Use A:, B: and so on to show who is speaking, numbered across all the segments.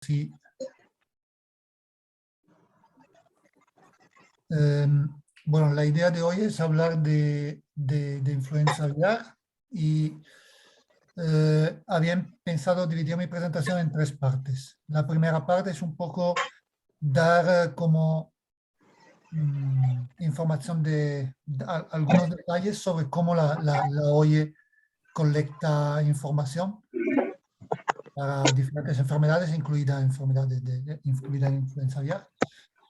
A: Sí. Bueno, la idea de hoy es hablar de influenza aviar y había pensado dividir mi presentación en tres partes. La primera parte es un poco dar como información de algunos detalles sobre cómo la OIE colecta información para diferentes enfermedades, incluida incluida influenza aviar.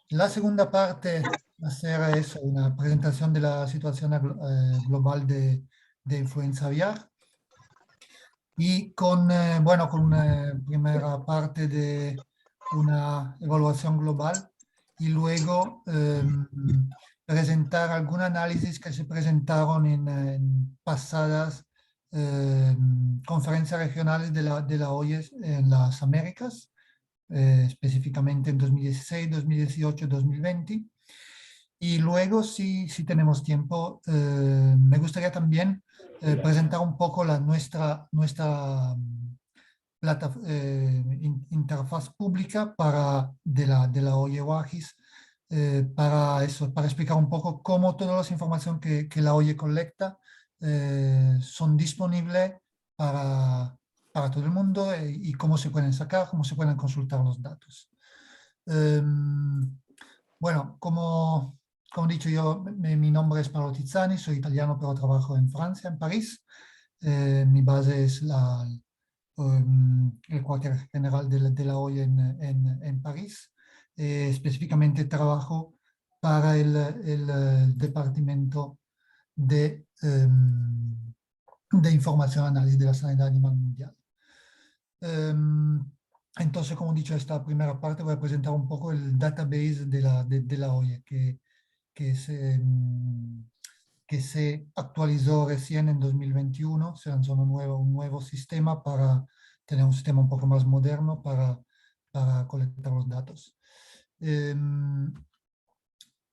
A: La segunda parte va a ser eso, una presentación de la situación global de influenza aviar y bueno, con una primera parte de una evaluación global y luego presentar algún análisis que se presentaron en pasadas conferencias regionales de la OIE en las Américas, específicamente en 2016, 2018, 2020. Y luego, si tenemos tiempo, me gustaría también presentar un poco nuestra interfaz pública de la OIE WAGIS, para eso, para explicar un poco cómo todas las informaciones que la OIE colecta son disponibles para todo el mundo, y cómo se pueden sacar, cómo se pueden consultar los datos. Bueno, como he dicho yo, mi nombre es Paolo Tizzani, soy italiano pero trabajo en Francia, en París. Mi base es el cuartel general de la OIE en París. Específicamente trabajo para el departamento de información y análisis de la sanidad animal mundial. Entonces, como he dicho, esta primera parte voy a presentar un poco el database de la OIE, que se actualizó recién en 2021. Se lanzó un nuevo sistema para tener un sistema un poco más moderno para colectar los datos.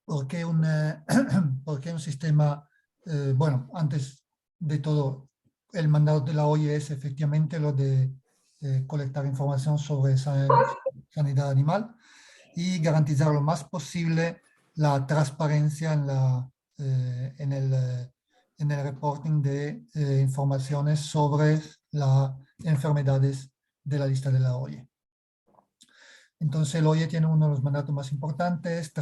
A: ¿Por qué por qué un sistema? Bueno, antes de todo, el mandato de la OIE es efectivamente lo de colectar información sobre sanidad animal y garantizar lo más posible la transparencia en el reporting de informaciones sobre las enfermedades de la lista de la OIE. Entonces, el OIE tiene uno de los mandatos más importantes,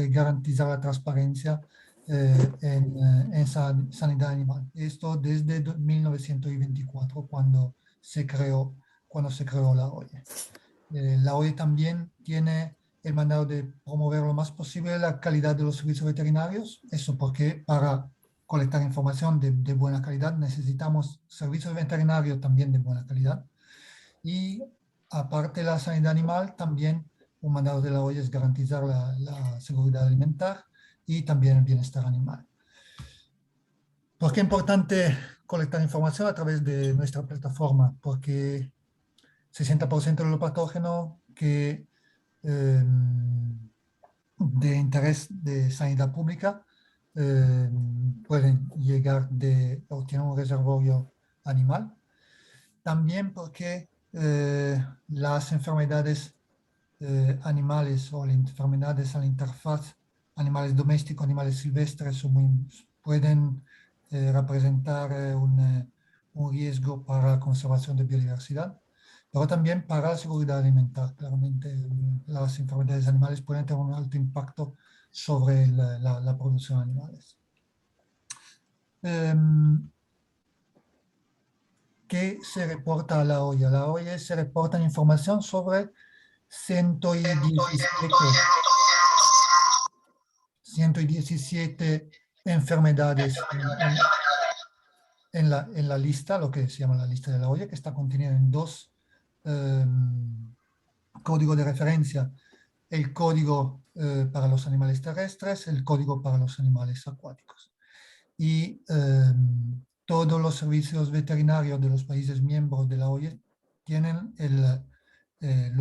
A: garantizar la transparencia en sanidad animal. Esto desde 1924, cuando se creó la OIE. La OIE también tiene el mandato de promover lo más posible la calidad de los servicios veterinarios. Eso porque para colectar información de buena calidad necesitamos servicios veterinarios también de buena calidad. Y aparte de la sanidad animal, también un mandato de la OIE es garantizar la seguridad alimentar y también el bienestar animal. ¿Por qué es importante colectar información a través de nuestra plataforma? Porque 60% de los patógenos de interés de sanidad pública pueden llegar o tienen un reservorio animal. También porque las enfermedades animales o las enfermedades a la interfaz, animales domésticos, animales silvestres, pueden representar un riesgo para la conservación de biodiversidad, pero también para la seguridad alimentar. Claramente, las enfermedades animales pueden tener un alto impacto sobre la producción de animales. ¿Qué se reporta a la OIE? A la OIE se reporta información sobre 117 enfermedades en la lista, lo que se llama la lista de la OIE, que está contenida en dos códigos de referencia: el código para los animales terrestres, el código para los animales acuáticos. Y todos los servicios veterinarios de los países miembros de la OIE tienen la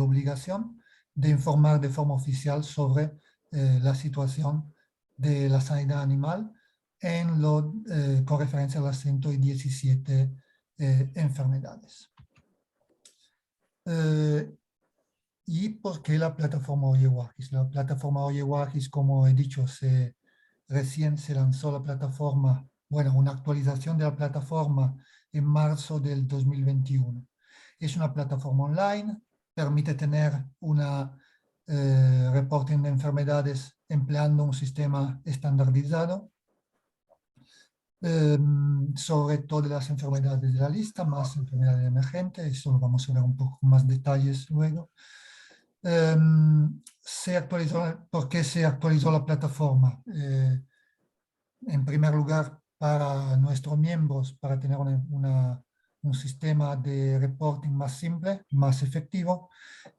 A: obligación de informar de forma oficial sobre la situación de la sanidad animal con referencia a las 117 enfermedades. ¿Y por qué la plataforma OyeWagis? La plataforma OyeWagis, como he dicho, recién se lanzó la plataforma, bueno, una actualización de la plataforma en marzo del 2021. Es una plataforma online, permite tener una reporting de enfermedades empleando un sistema estandarizado sobre todas las enfermedades de la lista, más enfermedades emergentes, eso lo vamos a ver un poco más detalles luego. Se actualizó, ¿por qué se actualizó la plataforma? En primer lugar, para nuestros miembros, para tener un sistema de reporting más simple, más efectivo,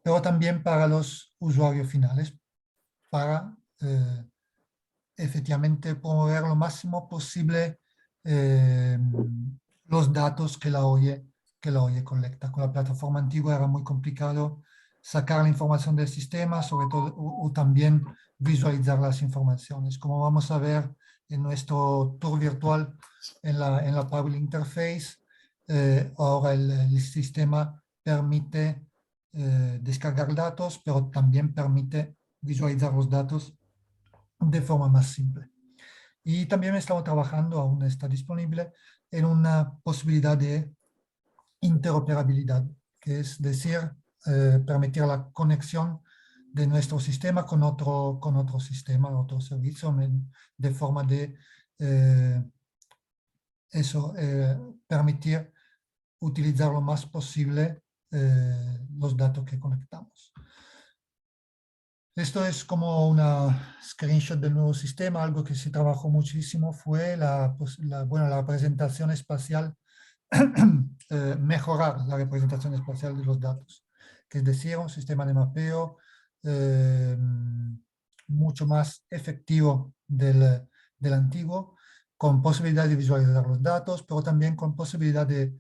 A: pero también para los usuarios finales, para efectivamente promover lo máximo posible los datos que la OIE colecta. Con la plataforma antigua era muy complicado sacar la información del sistema, sobre todo, o también visualizar las informaciones. Como vamos a ver en nuestro tour virtual en la Public Interface, ahora el sistema permite descargar datos, pero también permite visualizar los datos de forma más simple. Y también estamos trabajando, aún está disponible, en una posibilidad de interoperabilidad, que es decir, permitir la conexión de nuestro sistema con otro sistema, otro servicio, de forma de permitir utilizar lo más posible los datos que conectamos. Esto es como una screenshot del nuevo sistema. Algo que se trabajó muchísimo fue la representación espacial, mejorar la representación espacial de los datos, que es decir, un sistema de mapeo mucho más efectivo del antiguo, con posibilidad de visualizar los datos, pero también con posibilidad de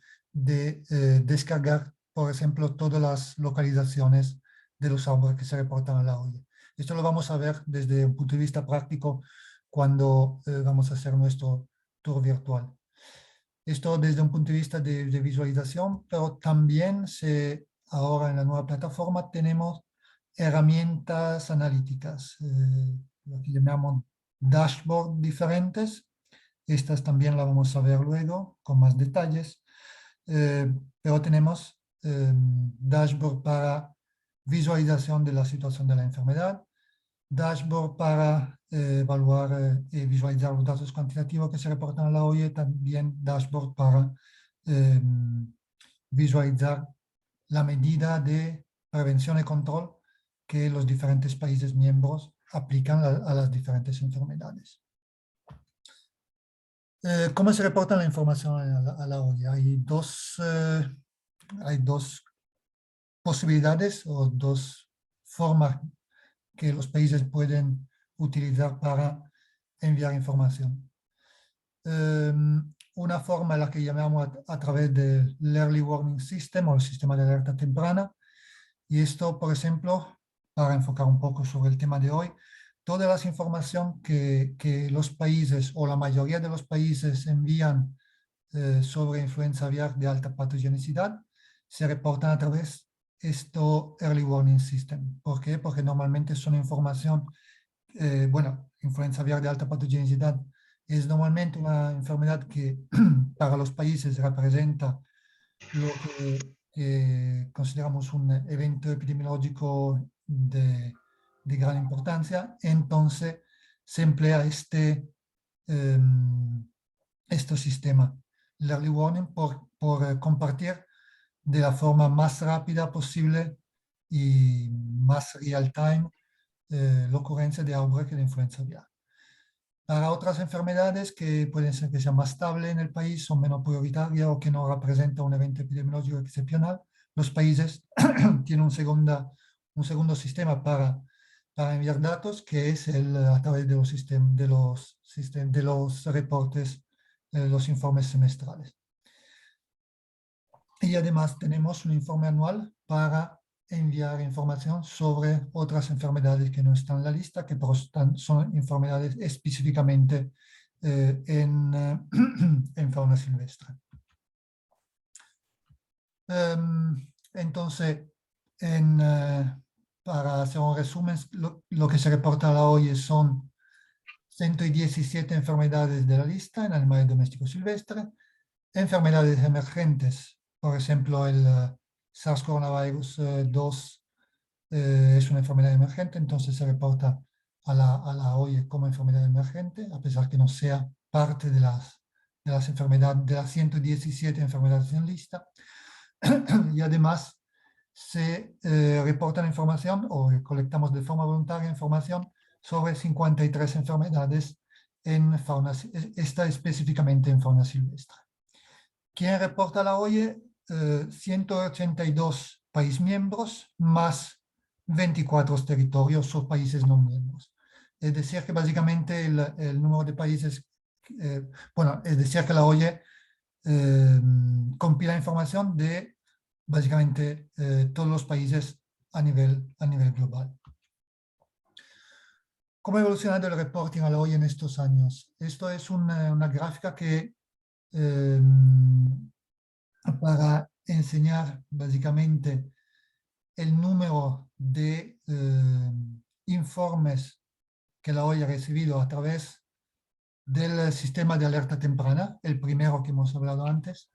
A: descargar, por ejemplo, todas las localizaciones de los árboles que se reportan a la OIE. Esto lo vamos a ver desde un punto de vista práctico cuando vamos a hacer nuestro tour virtual. Esto desde un punto de vista de visualización, pero también ahora en la nueva plataforma tenemos herramientas analíticas, lo que llamamos dashboard diferentes. Estas también las vamos a ver luego con más detalles, pero tenemos dashboard para visualización de la situación de la enfermedad, dashboard para evaluar y visualizar los datos cuantitativos que se reportan a la OIE, también dashboard para visualizar la medida de prevención y control que los diferentes países miembros aplican a las diferentes enfermedades. ¿Cómo se reporta la información a la OIE? Hay dos posibilidades o dos formas que los países pueden utilizar para enviar información. Una forma la que llamamos a través del Early Warning System o el sistema de alerta temprana. Y esto, por ejemplo, para enfocar un poco sobre el tema de hoy, toda la información que los países o la mayoría de los países envían sobre influenza aviar de alta patogenicidad se reportan a través de esto Early Warning System. ¿Por qué? Porque normalmente son información, influenza aviar de alta patogenicidad es normalmente una enfermedad que para los países representa lo que consideramos un evento epidemiológico de gran importancia. Entonces se emplea este sistema, el early warning, por compartir de la forma más rápida posible y más real time la ocurrencia de outbreak de influenza aviar. Para otras enfermedades que pueden ser que sean más estables en el país, son menos prioritarias o que no representan un evento epidemiológico excepcional, los países tienen un segundo sistema para enviar datos, que es a través de los reportes, los informes semestrales. Y además tenemos un informe anual para enviar información sobre otras enfermedades que no están en la lista, que son enfermedades específicamente en fauna silvestre. Entonces, hacer un resumen, lo que se reporta a la OIE son 117 enfermedades de la lista en animales domésticos silvestres, enfermedades emergentes, por ejemplo, el SARS-CoV 2 es una enfermedad emergente, entonces se reporta a la OIE como enfermedad emergente, a pesar que no sea parte de las enfermedades, de las 117 enfermedades en lista. Y además se reporta la información o colectamos de forma voluntaria información sobre 53 enfermedades en fauna, esta específicamente en fauna silvestre. ¿Quién reporta la OIE? 182 países miembros más 24 territorios o países no miembros. Es decir, que básicamente el número de países, bueno, es decir, que la OIE compila información de básicamente todos los países a nivel global. ¿Cómo ha evolucionado el reporting a la OIE en estos años? Esto es una gráfica que para enseñar básicamente el número de informes que la OIE ha recibido a través del sistema de alerta temprana, el primero que hemos hablado antes.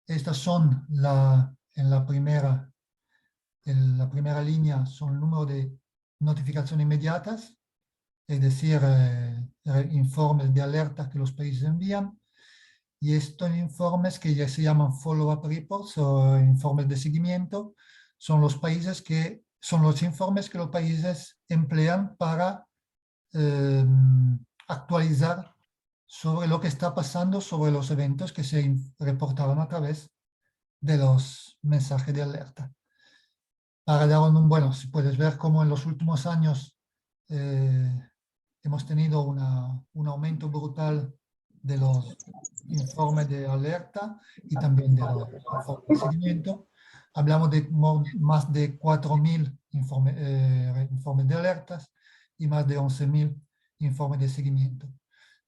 A: Estas son en la primera línea son el número de notificaciones inmediatas, es decir, informes de alerta que los países envían. Y estos informes que ya se llaman follow-up reports o informes de seguimiento son los informes que los países emplean para actualizar sobre lo que está pasando, sobre los eventos que se reportaron a través de los mensajes de alerta. Para dar bueno, si puedes ver cómo en los últimos años hemos tenido un aumento brutal de los informes de alerta y también de los informes de seguimiento. Hablamos de más de 4.000 informes de alertas y más de 11.000 informes de seguimiento.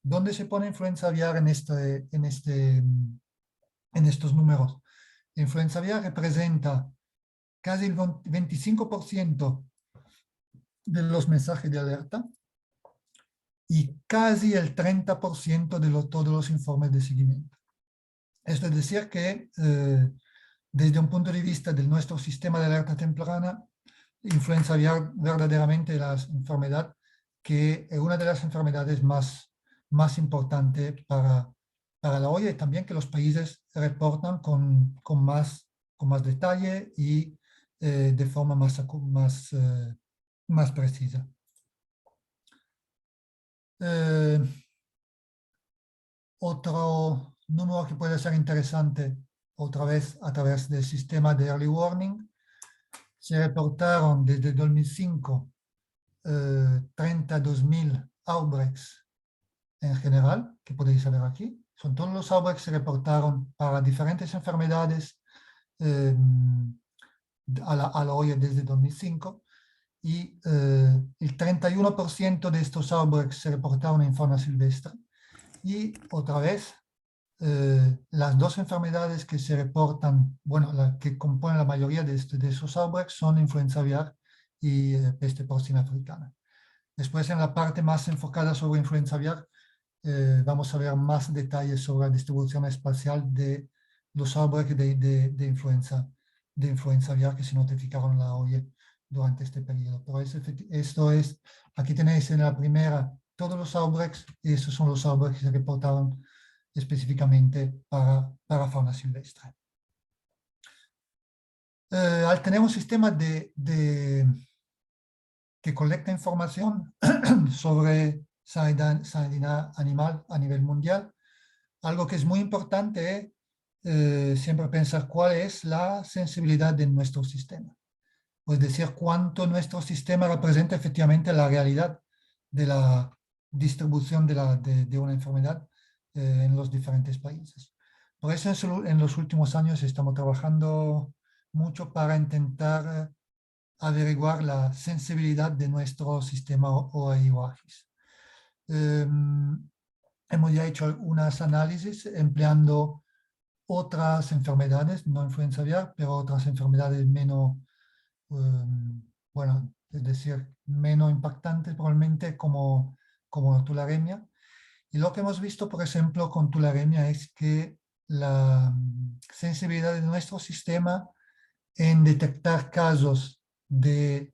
A: ¿Dónde se pone influenza aviar en estos números? Influenza aviar representa casi el 25% de los mensajes de alerta y casi el 30% de todos los informes de seguimiento. Esto es decir que desde un punto de vista de nuestro sistema de alerta temprana, influenza aviar verdaderamente es una de las enfermedades más importantes para la OIE, y también que los países reportan con más detalle y de forma más precisa. Otro número que puede ser interesante, otra vez a través del sistema de Early Warning, se reportaron desde 2005 32.000 outbreaks en general, que podéis ver aquí. Son todos los outbreaks que se reportaron para diferentes enfermedades a la OIE desde 2005. Y el 31% de estos outbreaks se reportaron en fauna silvestre. Y otra vez, las dos enfermedades que se reportan, bueno, que componen la mayoría de esos outbreaks son influenza aviar y peste porcina africana. Después, en la parte más enfocada sobre influenza aviar, vamos a ver más detalles sobre la distribución espacial de los outbreaks de influenza aviar que se notificaron en la OIE durante este periodo. Pero esto es, aquí tenéis en la primera todos los outbreaks, y estos son los outbreaks que se reportaron específicamente para fauna silvestre. Al tener un sistema que colecta información sobre sanidad animal a nivel mundial, algo que es muy importante es siempre pensar cuál es la sensibilidad de nuestro sistema. Es decir, cuánto nuestro sistema representa efectivamente la realidad de la distribución de una enfermedad en los diferentes países. Por eso en los últimos años estamos trabajando mucho para intentar averiguar la sensibilidad de nuestro sistema OAI-WAGIS. Hemos ya hecho algunos análisis empleando otras enfermedades, no influenza aviar, pero otras enfermedades menos, bueno, es decir, menos impactantes probablemente como tularemia. Y lo que hemos visto, por ejemplo, con tularemia es que la sensibilidad de nuestro sistema en detectar casos en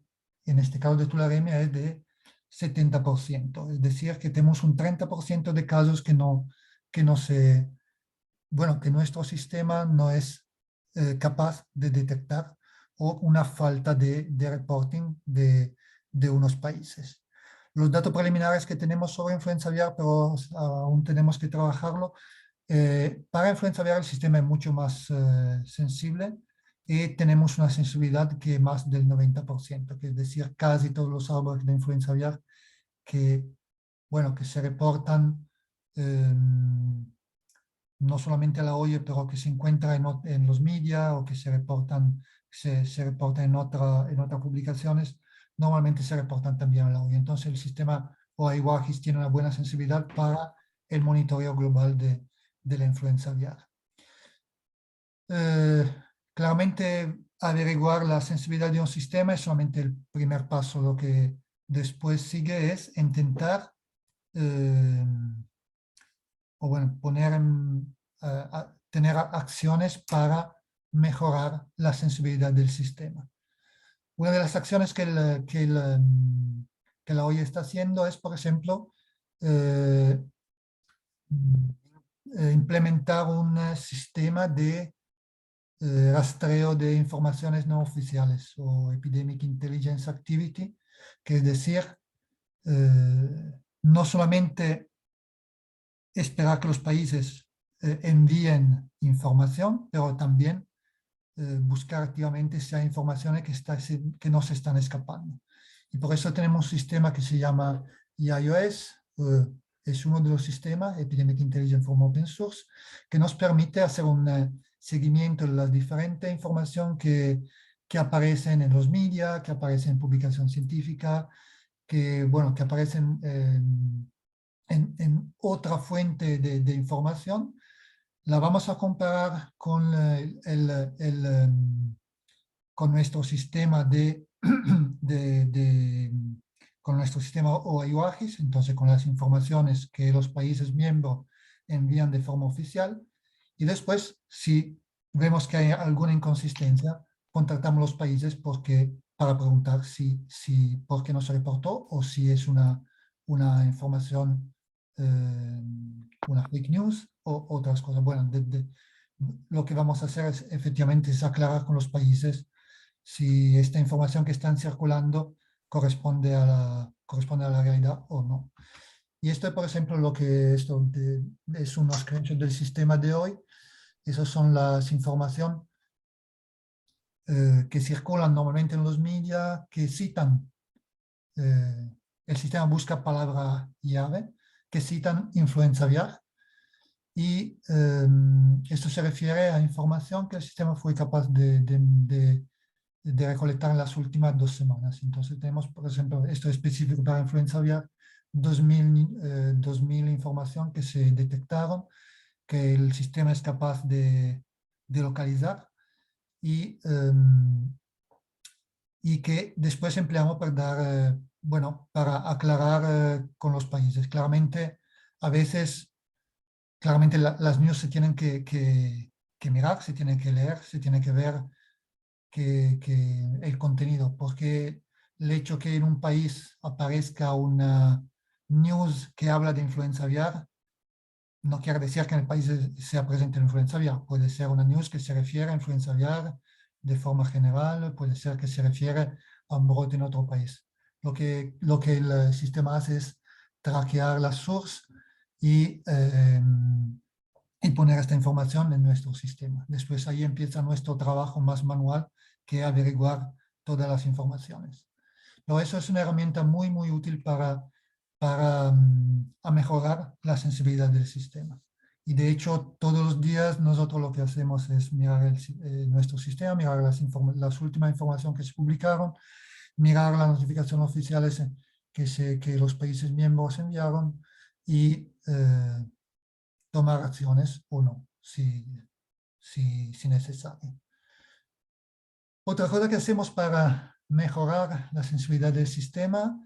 A: este caso de tularemia, es de 70%. Es decir, que tenemos un 30% de casos que nuestro sistema no es capaz de detectar, o una falta de reporting de unos países. Los datos preliminares que tenemos sobre influenza aviar, pero aún tenemos que trabajarlo. Para influenza aviar el sistema es mucho más sensible y tenemos una sensibilidad que más del 90%, que es decir, casi todos los árboles de influenza aviar que, que se reportan no solamente a la OIE, pero que se encuentran en los media o que se reportan en otras publicaciones, normalmente se reportan también a la OIE. Entonces el sistema OAI-WAGIS tiene una buena sensibilidad para el monitoreo global de la influenza aviar. Claramente averiguar la sensibilidad de un sistema es solamente el primer paso. Lo que después sigue es intentar tener acciones para mejorar la sensibilidad del sistema. Una de las acciones que la OIE está haciendo es, por ejemplo, implementar un sistema de rastreo de informaciones no oficiales, o Epidemic Intelligence Activity, que es decir, no solamente esperar que los países envíen información, pero también buscar activamente si hay informaciones que no se están escapando. Y por eso tenemos un sistema que se llama EIOS, es uno de los sistemas, Epidemic Intelligence from Open Source, que nos permite hacer un seguimiento de las diferentes informaciones que aparecen en los media, que aparecen en publicación científica, que aparecen en otra fuente de información. La vamos a comparar con, con nuestro sistema con nuestro sistema OAI-WAGIS, entonces con las informaciones que los países miembros envían de forma oficial, y después, si vemos que hay alguna inconsistencia, contactamos a los países para preguntar por qué no se reportó, o si es una información, una fake news o otras cosas. Bueno, lo que vamos a hacer es efectivamente aclarar con los países si esta información que están circulando corresponde a la realidad o no. Y esto, por ejemplo, es unos screenshots del sistema de hoy. Esas son las informaciones que circulan normalmente en los media, que citan, el sistema busca palabra llave, que citan influenza aviar. Y esto se refiere a información que el sistema fue capaz de recolectar en las últimas 2 semanas. Entonces tenemos, por ejemplo, esto es específico para influenza aviar, 2000 información que se detectaron, que el sistema es capaz de localizar y que después empleamos para para aclarar con los países. Claramente, a veces, las news se tienen que mirar, se tienen que leer, se tiene que ver que el contenido, porque el hecho que en un país aparezca una news que habla de influenza aviar no quiere decir que en el país sea presente la influenza aviar. Puede ser una news que se refiere a influenza aviar de forma general, puede ser que se refiere a un brote en otro país. Lo que el sistema hace es traquear las source y poner esta información en nuestro sistema. Después ahí empieza nuestro trabajo más manual, que averiguar todas las informaciones. Pero eso es una herramienta muy, muy útil para a mejorar la sensibilidad del sistema. Y de hecho, todos los días nosotros lo que hacemos es mirar nuestro sistema, mirar las últimas informaciones que se publicaron, mirar las notificaciones oficiales que los países miembros enviaron y tomar acciones o no, si necesario. Otra cosa que hacemos para mejorar la sensibilidad del sistema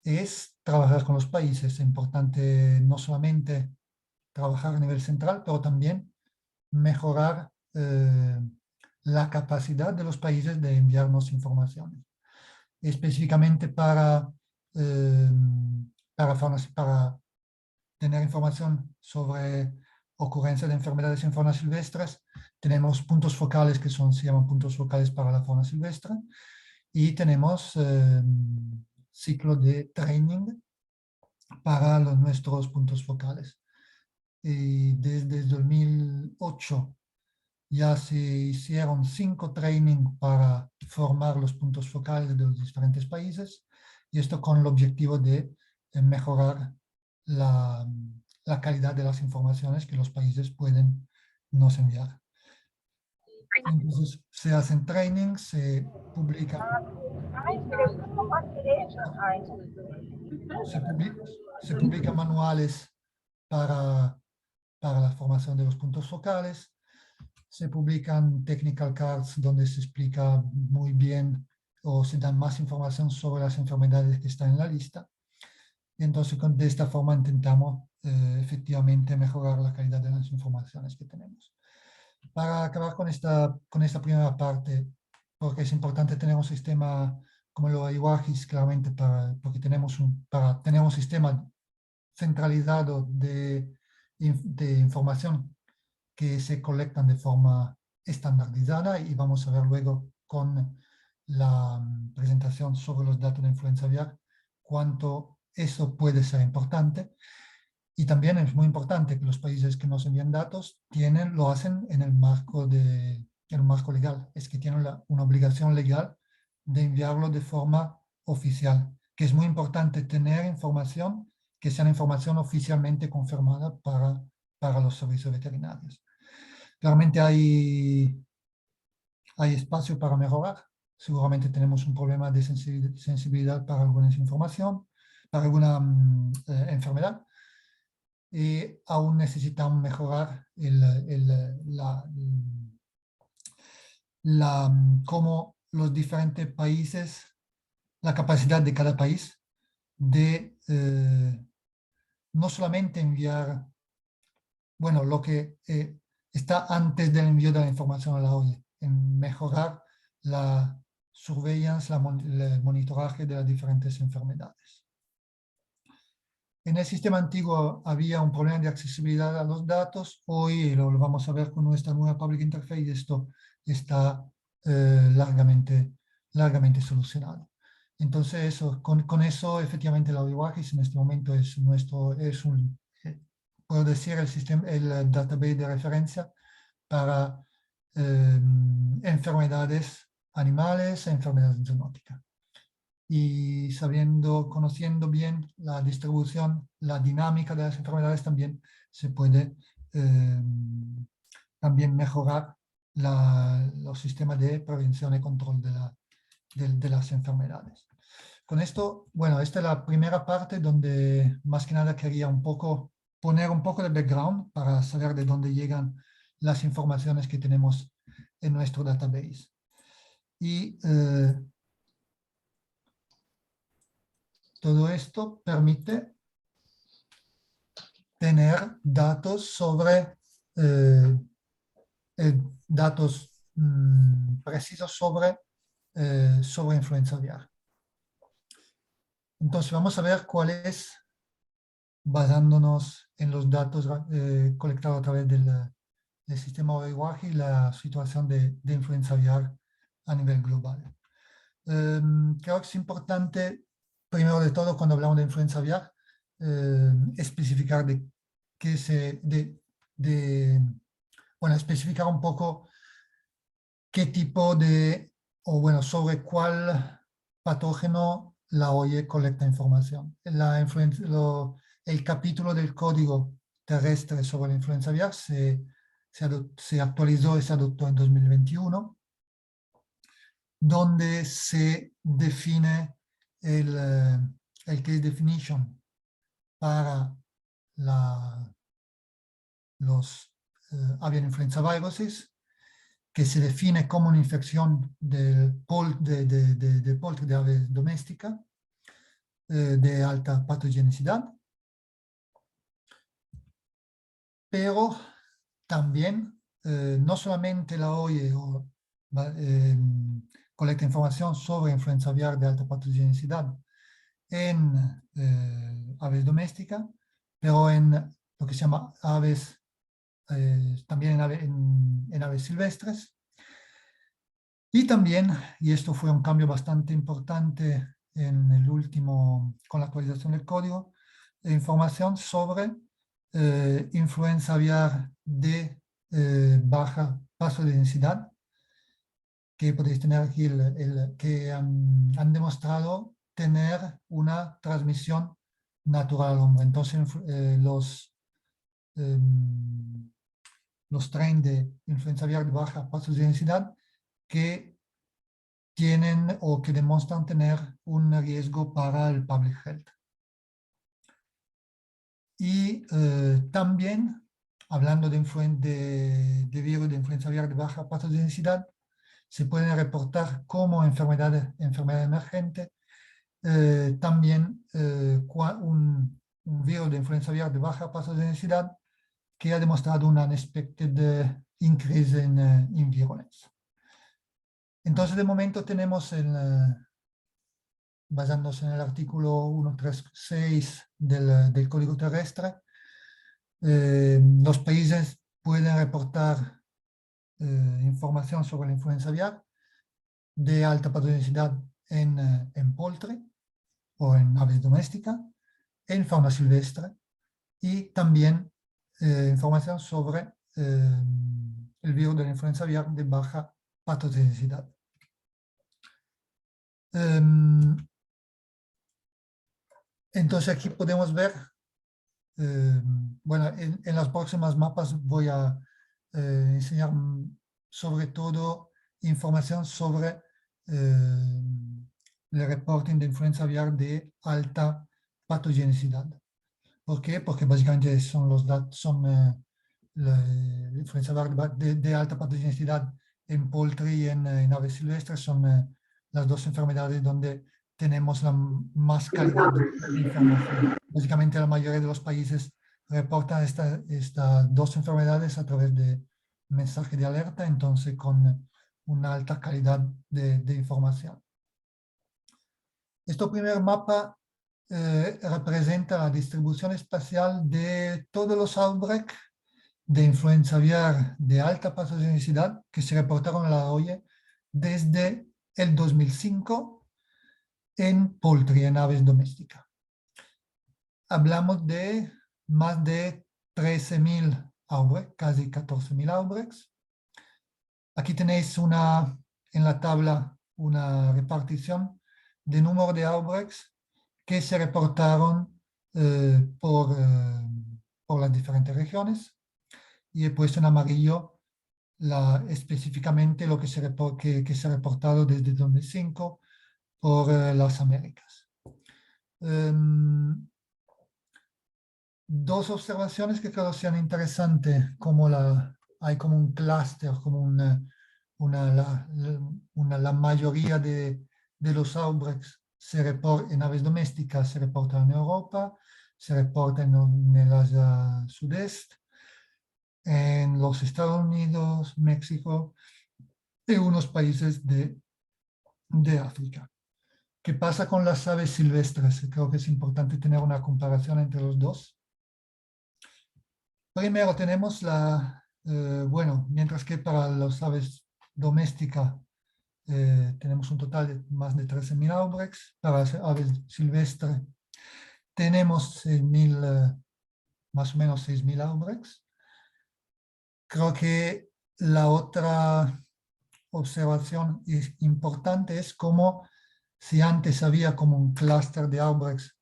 A: es trabajar con los países. Es importante no solamente trabajar a nivel central, pero también mejorar la capacidad de los países de enviarnos informaciones. Específicamente eh, para tener información sobre ocurrencia de enfermedades en fauna silvestres, tenemos puntos focales que se llaman puntos focales para la fauna silvestre, y tenemos ciclo de training para nuestros puntos focales. Y desde 2008 ya se hicieron 5 trainings para formar los puntos focales de los diferentes países, y esto con el objetivo de mejorar la, la calidad de las informaciones que los países pueden nos enviar. Entonces se hacen trainings, se publican, se publican manuales para la formación de los puntos focales, se publican technical cards donde se explica muy bien o se dan más información sobre las enfermedades que están en la lista. Y entonces de esta forma intentamos efectivamente mejorar la calidad de las informaciones que tenemos. Para acabar con esta primera parte, porque es importante tener un sistema como lo de IWAGIS, claramente porque tenemos un sistema centralizado de información que se colectan de forma estandarizada, y vamos a ver luego con la presentación sobre los datos de influenza aviar cuánto eso puede ser importante. Y también es muy importante que los países que nos envían datos lo hacen en el marco legal, es que tienen una obligación legal de enviarlo de forma oficial, que es muy importante tener información que sea información oficialmente confirmada para los servicios veterinarios. Claramente hay espacio para mejorar. Seguramente tenemos un problema de sensibilidad para alguna información, para alguna enfermedad, y aún necesitamos mejorar cómo los diferentes países, la capacidad de cada país de no solamente enviar, bueno, lo que está antes del envío de la información a la OIE, en mejorar la surveillance, el monitoraje de las diferentes enfermedades. En el sistema antiguo había un problema de accesibilidad a los datos. Hoy lo vamos a ver con nuestra nueva Public Interface. Esto está largamente solucionado. Entonces, con eso, efectivamente, la IWAGIS en este momento puedo decir, el database de referencia para enfermedades animales e enfermedades zoonóticas. Y conociendo bien la distribución, la dinámica de las enfermedades, también se puede también mejorar los sistemas de prevención y control de las enfermedades. Con esto, bueno, esta es la primera parte donde más que nada quería poner un poco de background para saber de dónde llegan las informaciones que tenemos en nuestro database. Y todo esto permite tener datos sobre datos precisos sobre influenza aviar. Entonces vamos a ver cuál es, basándonos en los datos colectados a través del sistema OIWAGI, la situación de influenza aviar a nivel global. Creo que es importante, primero de todo, cuando hablamos de influenza aviar, especificar especificar un poco qué tipo sobre cuál patógeno la OIE colecta información. El capítulo del código terrestre sobre la influenza aviar se actualizó y se adoptó en 2021, donde se define el case definition para los avian influenza viruses, que se define como una infección del poultry de aves doméstica de alta patogenicidad, pero también no solamente la OIE colecta información sobre influenza aviar de alta patogenicidad en aves domésticas, pero en lo que se llama aves, también en aves silvestres. Y también, y esto fue un cambio bastante importante en el último, con la actualización del código, información sobre influenza aviar de baja paso de densidad, que podéis tener aquí, que han demostrado tener una transmisión natural al hombre. Entonces, los strains de influenza aviar de baja paso de densidad que tienen o que demuestran tener un riesgo para el public health. Y también, hablando de virus de influenza aviar de baja patogenicidad, se pueden reportar como enfermedad emergente también un virus de influenza aviar de baja patogenicidad que ha demostrado una unexpected increase in virulence. Entonces, de momento tenemos, basándose en el artículo 136 del Código Terrestre, los países pueden reportar información sobre la influenza aviar de alta patogenicidad en poultry o en aves domésticas, en fauna silvestre y también información sobre el virus de la influenza aviar de baja patogenicidad. Entonces aquí podemos ver, bueno, en las próximas mapas voy a enseñar sobre todo información sobre el reporting de influenza aviar de alta patogenicidad. ¿Por qué? Porque básicamente son los datos, son la influenza aviar de alta patogenicidad en poultry y en aves silvestres, son las dos enfermedades donde tenemos la más calidad de información. Básicamente la mayoría de los países reportan estas dos enfermedades a través de mensaje de alerta, entonces con una alta calidad de información. Este primer mapa representa la distribución espacial de todos los outbreaks de influenza aviar de alta patogenicidad que se reportaron a la OIE desde el 2005 en poultry, en aves domésticas. Hablamos de más de 13.000 outbreaks, casi 14.000 outbreaks. Aquí tenéis en la tabla una repartición de número de outbreaks que se reportaron por las diferentes regiones, y he puesto en amarillo específicamente lo que se ha reportado desde 2005 por las Américas. Dos observaciones que creo sean interesantes, como hay como un clúster, como la mayoría de los outbreaks en aves domésticas se reportan en Europa, se reportan en el Asia Sudeste, en los Estados Unidos, México y unos países de África. ¿Qué pasa con las aves silvestres? Creo que es importante tener una comparación entre los dos. Primero tenemos bueno, mientras que para las aves domésticas tenemos un total de más de 13.000 outbreaks, para las aves silvestres tenemos más o menos 6.000 outbreaks. Creo que la otra observación importante es como si antes había como un clúster de outbreaks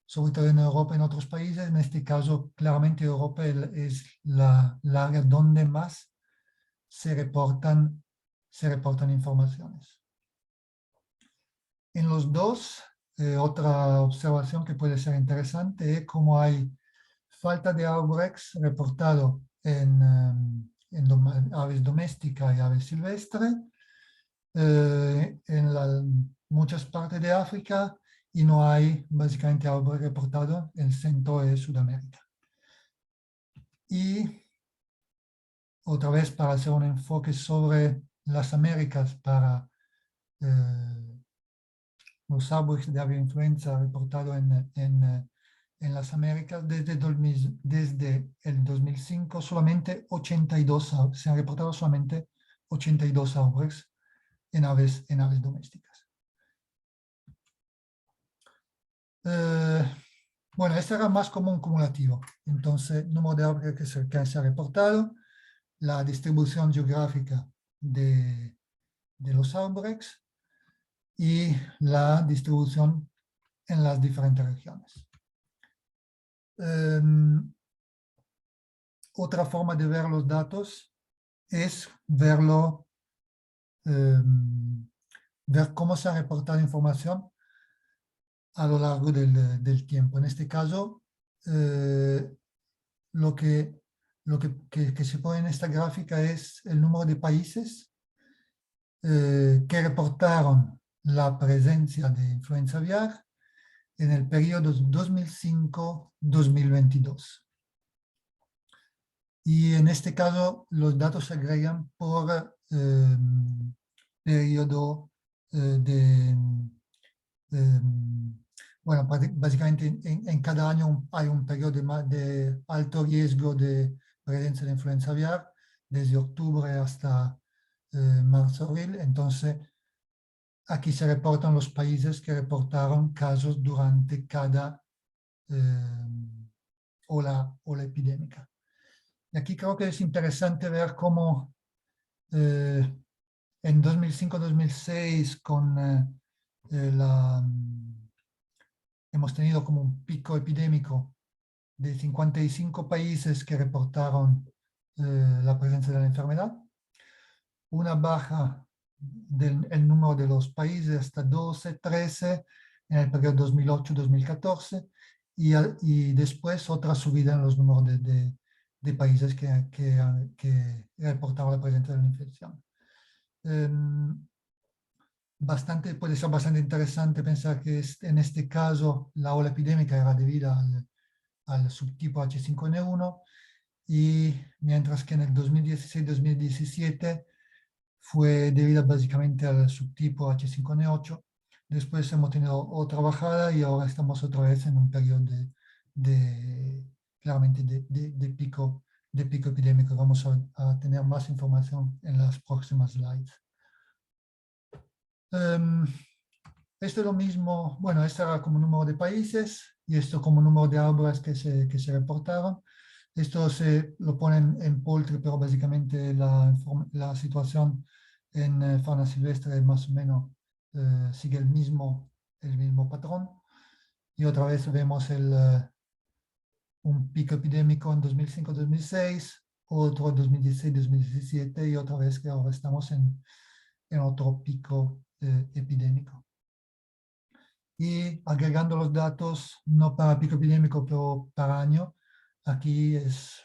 A: sobre todo en Europa y en otros países, en este caso claramente Europa es la área donde más se reportan informaciones. En los dos, otra observación que puede ser interesante es cómo hay falta de outbreaks reportado en aves domésticas y aves silvestres, en muchas partes de África, y no hay básicamente outbreak reportado en Centro y Sudamérica. Y otra vez, para hacer un enfoque sobre las Américas, para los outbreaks de aviinfluenza reportados en las Américas, desde el 2005 solamente 82, se han reportado solamente 82 outbreaks en aves domésticas. Bueno, este era más como un cumulativo. Entonces, número de outbreaks que se ha reportado, la distribución geográfica de los outbreaks y la distribución en las diferentes regiones. Otra forma de ver los datos es ver cómo se ha reportado información a lo largo del tiempo. En este caso, lo que se pone en esta gráfica es el número de países que reportaron la presencia de influenza aviar en el periodo 2005-2022. Y en este caso, los datos se agregan por periodo bueno, básicamente en cada año hay un periodo de alto riesgo de presencia de influenza aviar, desde octubre hasta marzo-abril. Entonces, aquí se reportan los países que reportaron casos durante cada ola epidémica. Y aquí creo que es interesante ver cómo en 2005-2006 hemos tenido como un pico epidémico de 55 países que reportaron la presencia de la enfermedad, una baja del número de los países hasta 12, 13 en el periodo 2008-2014 y después otra subida en los números de países que reportaban la presencia de la infección. Puede ser bastante interesante pensar que en este caso la ola epidémica era debida al subtipo H5N1, y mientras que en el 2016-2017 fue debida básicamente al subtipo H5N8. Después hemos tenido otra bajada y ahora estamos otra vez en un periodo claramente de pico epidémico. Vamos a tener más información en las próximas slides. Esto es lo mismo, bueno, este era como número de países y esto como número de outbreaks que se reportaron. Esto se lo ponen en poultry, pero básicamente la situación en fauna silvestre más o menos sigue el mismo patrón. Y otra vez vemos un pico epidémico en 2005-2006, otro en 2016-2017 y otra vez que ahora estamos en otro pico epidémico. Y agregando los datos, no para pico epidémico, pero para año, aquí es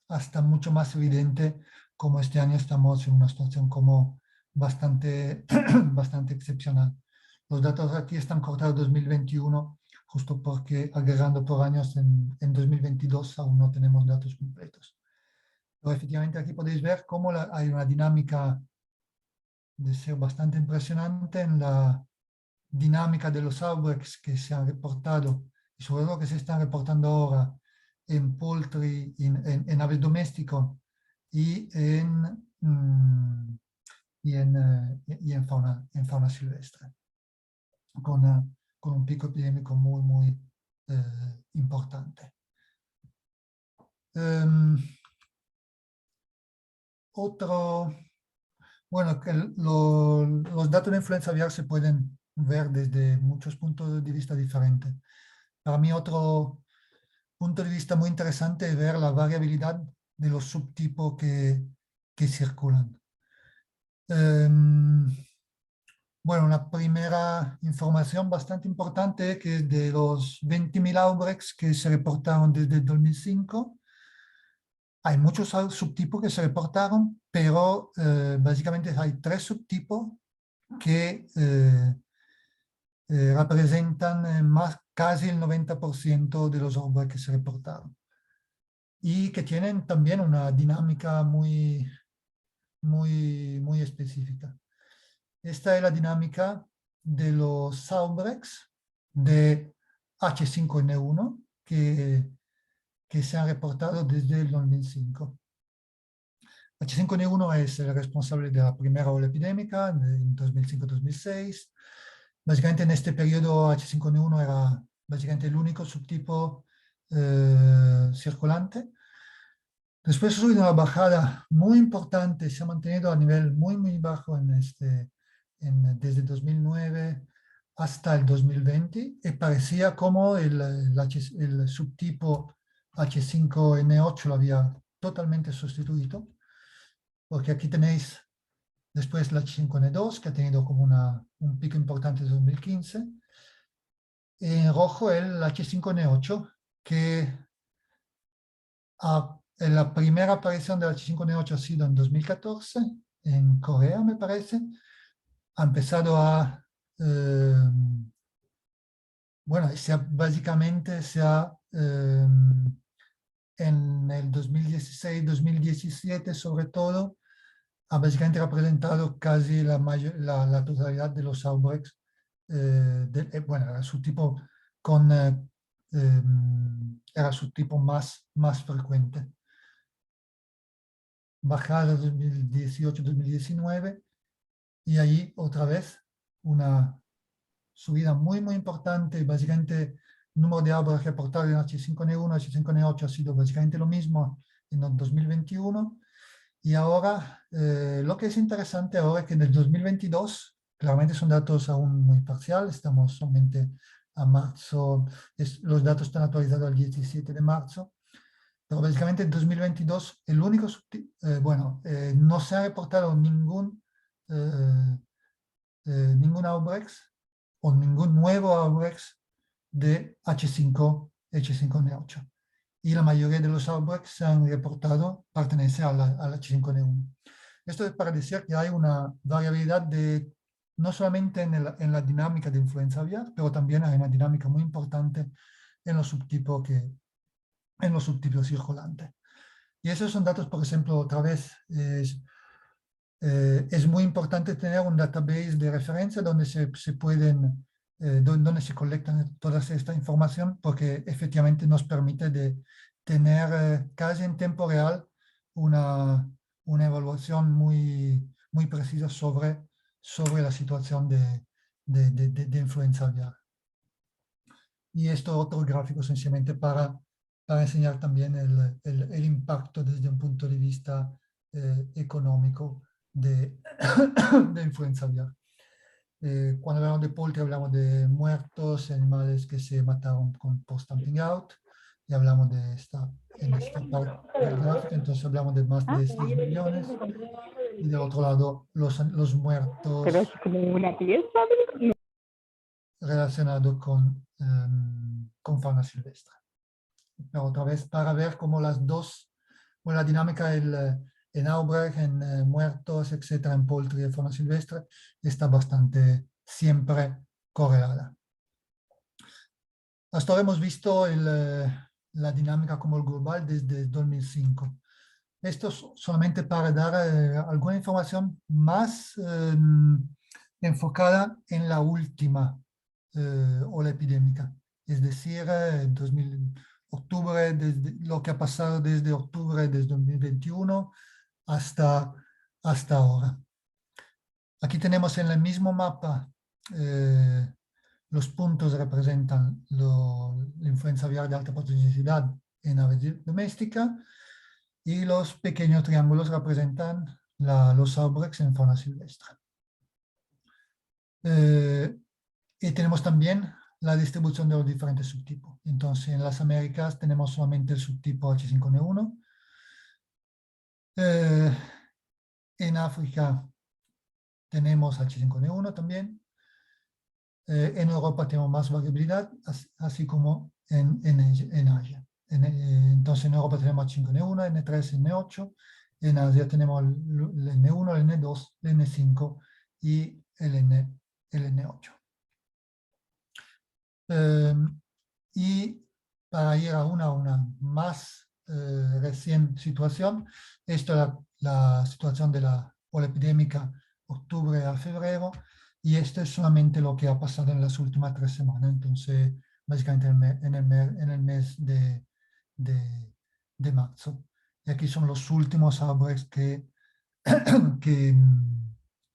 A: hasta mucho más evidente cómo este año estamos en una situación como bastante excepcional. Los datos aquí están cortados 2021, justo porque agregando por años en 2022 aún no tenemos datos completos. Pero efectivamente aquí podéis ver cómo hay una dinámica de ser bastante impresionante en la dinámica de los outbreaks que se han reportado y sobre todo que se están reportando ahora en poultry, en aves domésticos y en fauna silvestre, con un pico epidémico muy importante. Bueno, que los datos de influenza aviar se pueden ver desde muchos puntos de vista diferentes. Para mí otro punto de vista muy interesante es ver la variabilidad de los subtipos que circulan. Bueno, una primera información bastante importante que es de los 20.000 outbreaks que se reportaron desde el 2005. hay muchos subtipos que se reportaron, pero básicamente hay 3 subtipos que representan casi el 90% de los outbreaks que se reportaron y que tienen también una dinámica muy específica. Esta es la dinámica de los outbreaks de H5N1 que se han reportado desde el 2005. H5N1 es el responsable de la primera ola epidémica en 2005-2006. Básicamente en este periodo H5N1 era básicamente el único subtipo circulante. Después ha subido una bajada muy importante, se ha mantenido a nivel muy bajo desde 2009 hasta el 2020 y parecía como el subtipo H5N8 lo había totalmente sustituido, porque aquí tenéis después la H5N2 que ha tenido como un pico importante en 2015 y en rojo el H5N8 que la primera aparición del H5N8 ha sido en 2014, en Corea, me parece. Ha empezado bueno, básicamente en el 2016-2017 sobre todo, ha básicamente representado casi la totalidad de los outbreaks. Bueno, era su tipo era su tipo más frecuente. Bajada 2018-2019 y ahí otra vez una subida muy importante. Básicamente el número de outbreaks reportados en H5N1, H5N8 ha sido básicamente lo mismo en el 2021 y ahora lo que es interesante ahora es que en el 2022, claramente son datos aún muy parciales, estamos solamente a marzo, los datos están actualizados el 17 de marzo, pero básicamente en 2022 el único no se ha reportado ningún outbreak o ningún nuevo outbreak de H5N8. Y la mayoría de los outbreaks se han reportado pertenece al H5N1. Esto es para decir que hay una variabilidad no solamente en la dinámica de influenza aviar, pero también hay una dinámica muy importante en los subtipos circulantes. Y esos son datos, por ejemplo, otra vez, es muy importante tener un database de referencia donde donde se colectan toda esta información, porque efectivamente nos permite de tener casi en tiempo real una evaluación muy precisa sobre la situación de influenza aviar. Y esto es otro gráfico sencillamente para enseñar también el impacto desde un punto de vista económico de influenza aviar. Cuando hablamos de poultry hablamos de muertos, animales que se mataron por stamping out, y hablamos en esta parte del gráfico, entonces hablamos de más de 6 millones, y del otro lado los muertos.
B: Pero es como una pieza.
A: Relacionados con fauna silvestre. Pero otra vez para ver cómo las dos, la dinámica en outbreak, en muertos, etcétera, en poultry y fauna silvestre, está bastante siempre correlada. Hasta ahora hemos visto la dinámica como el global desde 2005. Esto solamente para dar alguna información más enfocada en la última ola epidémica. Es decir, lo que ha pasado desde octubre de 2021 hasta ahora. Aquí tenemos en el mismo mapa los puntos representan la influenza aviar de alta patogenicidad en aves domésticas y los pequeños triángulos representan los outbreaks en fauna silvestre. Y tenemos también la distribución de los diferentes subtipos. Entonces, en las Américas tenemos solamente el subtipo H5N1. En África tenemos H5N1 también. En Europa tenemos más variabilidad, así como en Asia. Entonces en Europa tenemos H5N1, N3, N8. En Asia tenemos el N1, el N2, el N5 y el N8. Y para ir a una más recién situación, esto es la situación de la ola epidémica octubre a febrero, y esto es solamente lo que ha pasado en las últimas 3 semanas. Entonces, básicamente en el mes de marzo. Y aquí son los últimos outbreaks que,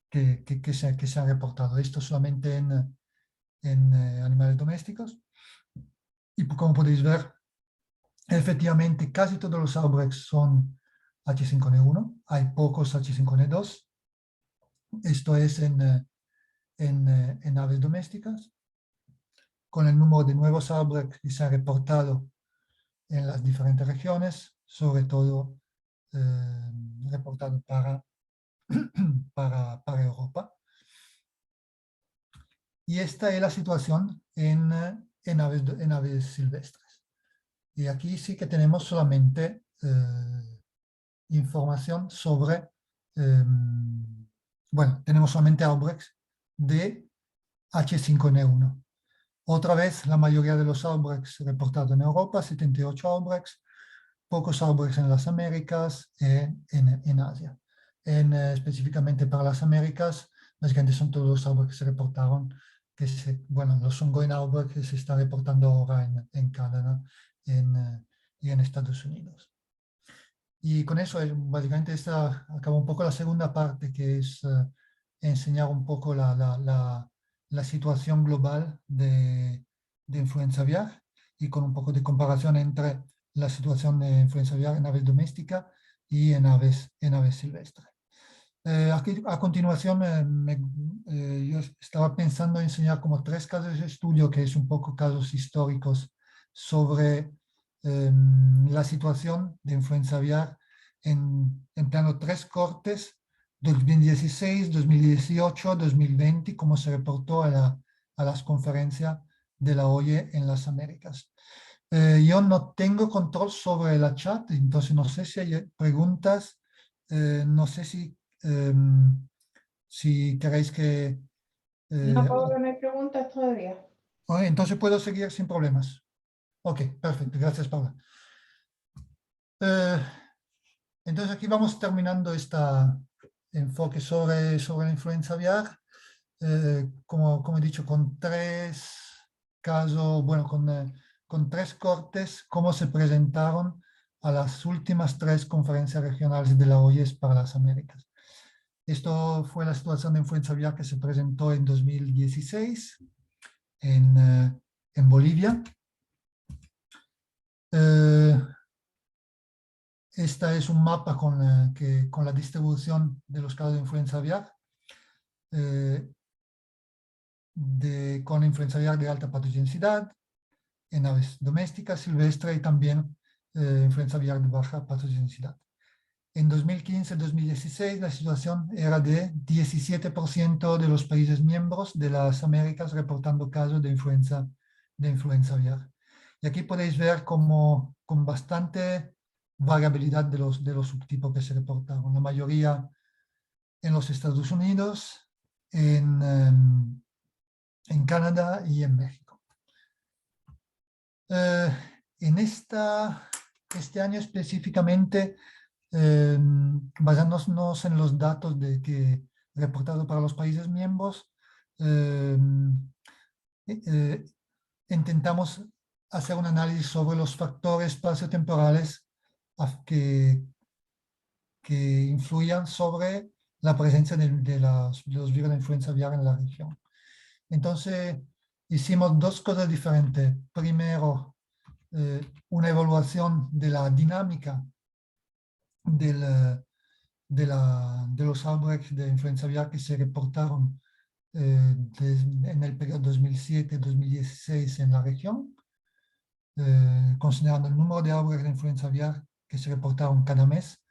A: que se han reportado. Esto solamente en animales domésticos. Y como podéis ver, efectivamente casi todos los outbreaks son H5N1. Hay pocos H5N2. Esto es en aves domésticas. Con el número de nuevos outbreaks que se han reportado en las diferentes regiones, sobre todo reportado para Europa. Y esta es la situación en aves silvestres. Y aquí sí que tenemos solamente información sobre, bueno, tenemos solamente outbreaks de H5N1. Otra vez, la mayoría de los outbreaks reportados en Europa, 78 outbreaks, pocos outbreaks en las Américas y en Asia. Específicamente para las Américas, básicamente son todos los outbreaks que se reportaron, bueno, los ongoing outbreaks que se están reportando ahora en Canadá y en Estados Unidos. Y con eso, básicamente, acaba un poco la segunda parte, que es enseñar un poco la situación global de influenza aviar, y con un poco de comparación entre la situación de influenza aviar en aves domésticas y en aves silvestres. Aquí, a continuación, yo estaba pensando en enseñar como 3 casos de estudio, que es un poco casos históricos sobre la situación de influenza aviar empleando 3 cortes, 2016, 2018, 2020, como se reportó a las conferencias de la OIE en las Américas. Yo no tengo control sobre la chat, entonces no sé si hay preguntas, no sé si queréis que...
B: No, Pablo, no hay preguntas todavía.
A: entonces puedo seguir sin problemas. Ok, perfecto, gracias, Paula. Entonces aquí vamos terminando este enfoque sobre la influenza aviar, como he dicho, con 3 casos, bueno, con 3 cortes, cómo se presentaron a las últimas 3 conferencias regionales de la OIE para las Américas. Esto fue la situación de influenza aviar que se presentó en 2016 en Bolivia. Esta es un mapa con la distribución de los casos de influenza aviar, con influenza aviar de alta patogenicidad en aves domésticas, silvestres, y también influenza aviar de baja patogenicidad. En 2015-2016 la situación era de 17% de los países miembros de las Américas reportando casos de influenza aviar. Y aquí podéis ver como con bastante variabilidad de los subtipos que se reportaron. La mayoría en los Estados Unidos, en Canadá y en México. En este año específicamente, basándonos en los datos reportados para los países miembros, intentamos hacer un análisis sobre los factores espaciotemporales que influyan sobre la presencia de los virus de influenza aviar en la región. Entonces, hicimos 2 cosas diferentes. Primero, una evaluación de la dinámica de los outbreaks de influenza aviar que se reportaron en el periodo 2007-2016 en la región, considerando el número de outbreaks de influenza aviar que se reportaron cada mes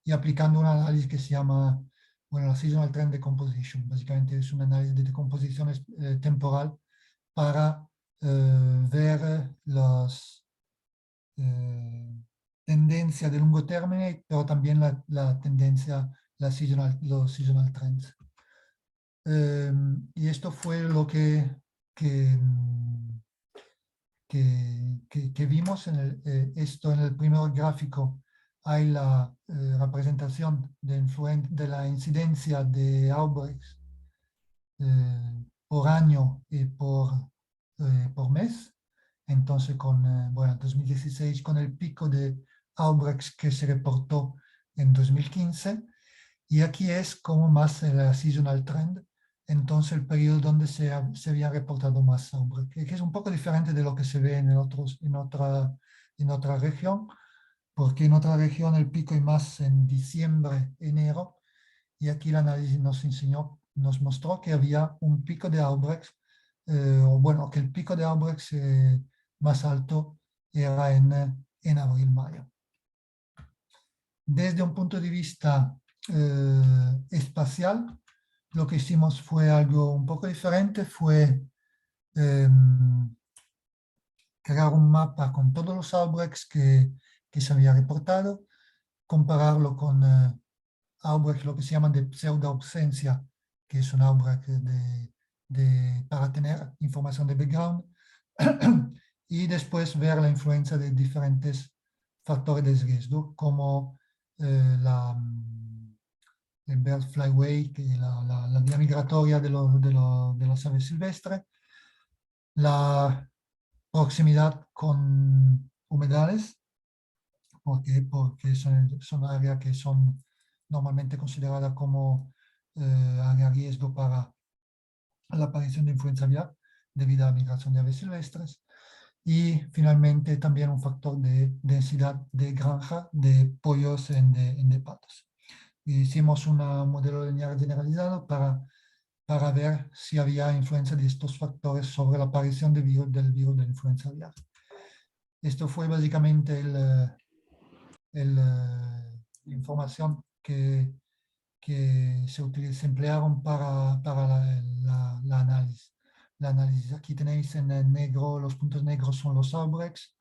A: y aplicando un análisis que se llama, bueno, la Seasonal Trend Decomposition. Básicamente es un análisis de decomposición temporal para ver tendencia de largo término, pero también la tendencia, los seasonal trends. Y esto fue lo que, que vimos esto en el primer gráfico. Hay la representación de la incidencia de outbreaks por año y por mes. Entonces, bueno, 2016 con el pico de outbreaks que se reportó en 2015. Y aquí es como más el seasonal trend, entonces el periodo donde se había reportado más outbreak, que es un poco diferente de lo que se ve en otra región, porque en otra región el pico es más en diciembre, enero, y aquí el análisis nos mostró que había un pico de outbreaks, o bueno, que el pico de outbreaks más alto era en abril-mayo. Desde un punto de vista espacial, lo que hicimos fue algo un poco diferente, fue crear un mapa con todos los outbreaks que se había reportado, compararlo con outbreaks, lo que se llaman de pseudo-ausencia, que es un outbreak para tener información de background, y después ver la influencia de diferentes factores de riesgo, como el bird flyway, que es la vía migratoria de las aves silvestres, la proximidad con humedales, porque son áreas que son normalmente consideradas como área riesgo para la aparición de influenza aviar debido a la migración de aves silvestres. Y finalmente también un factor de densidad de granja de pollos en de patos. Hicimos un modelo lineal generalizado para ver si había influencia de estos factores sobre la aparición del virus de la influenza aviar. Esto fue básicamente la información que se emplearon para la análisis. Aquí tenéis en negro, los puntos negros son los outbreaks,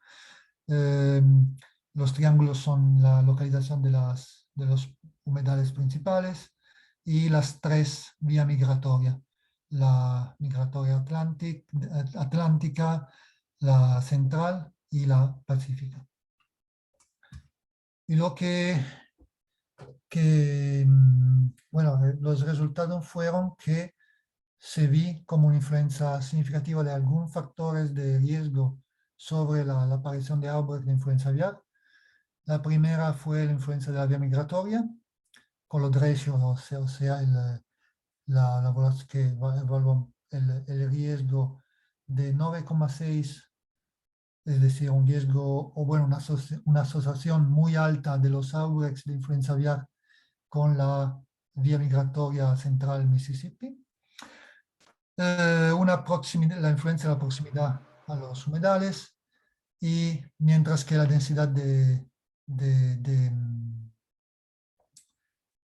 A: los triángulos son la localización de los humedales principales y las tres vías migratorias, la migratoria atlántica, la central y la pacífica. Y lo bueno, los resultados fueron que se vi como una influencia significativa de algunos factores de riesgo sobre la aparición de outbreak de influenza aviar. La primera fue la influencia de la vía migratoria, con los ratios, o sea que evaluan el riesgo de 9,6, es decir, un riesgo, o bueno, una asociación muy alta de los outbreaks de influenza aviar con la vía migratoria central Mississippi. La influencia de la proximidad a los humedales, y mientras que la densidad de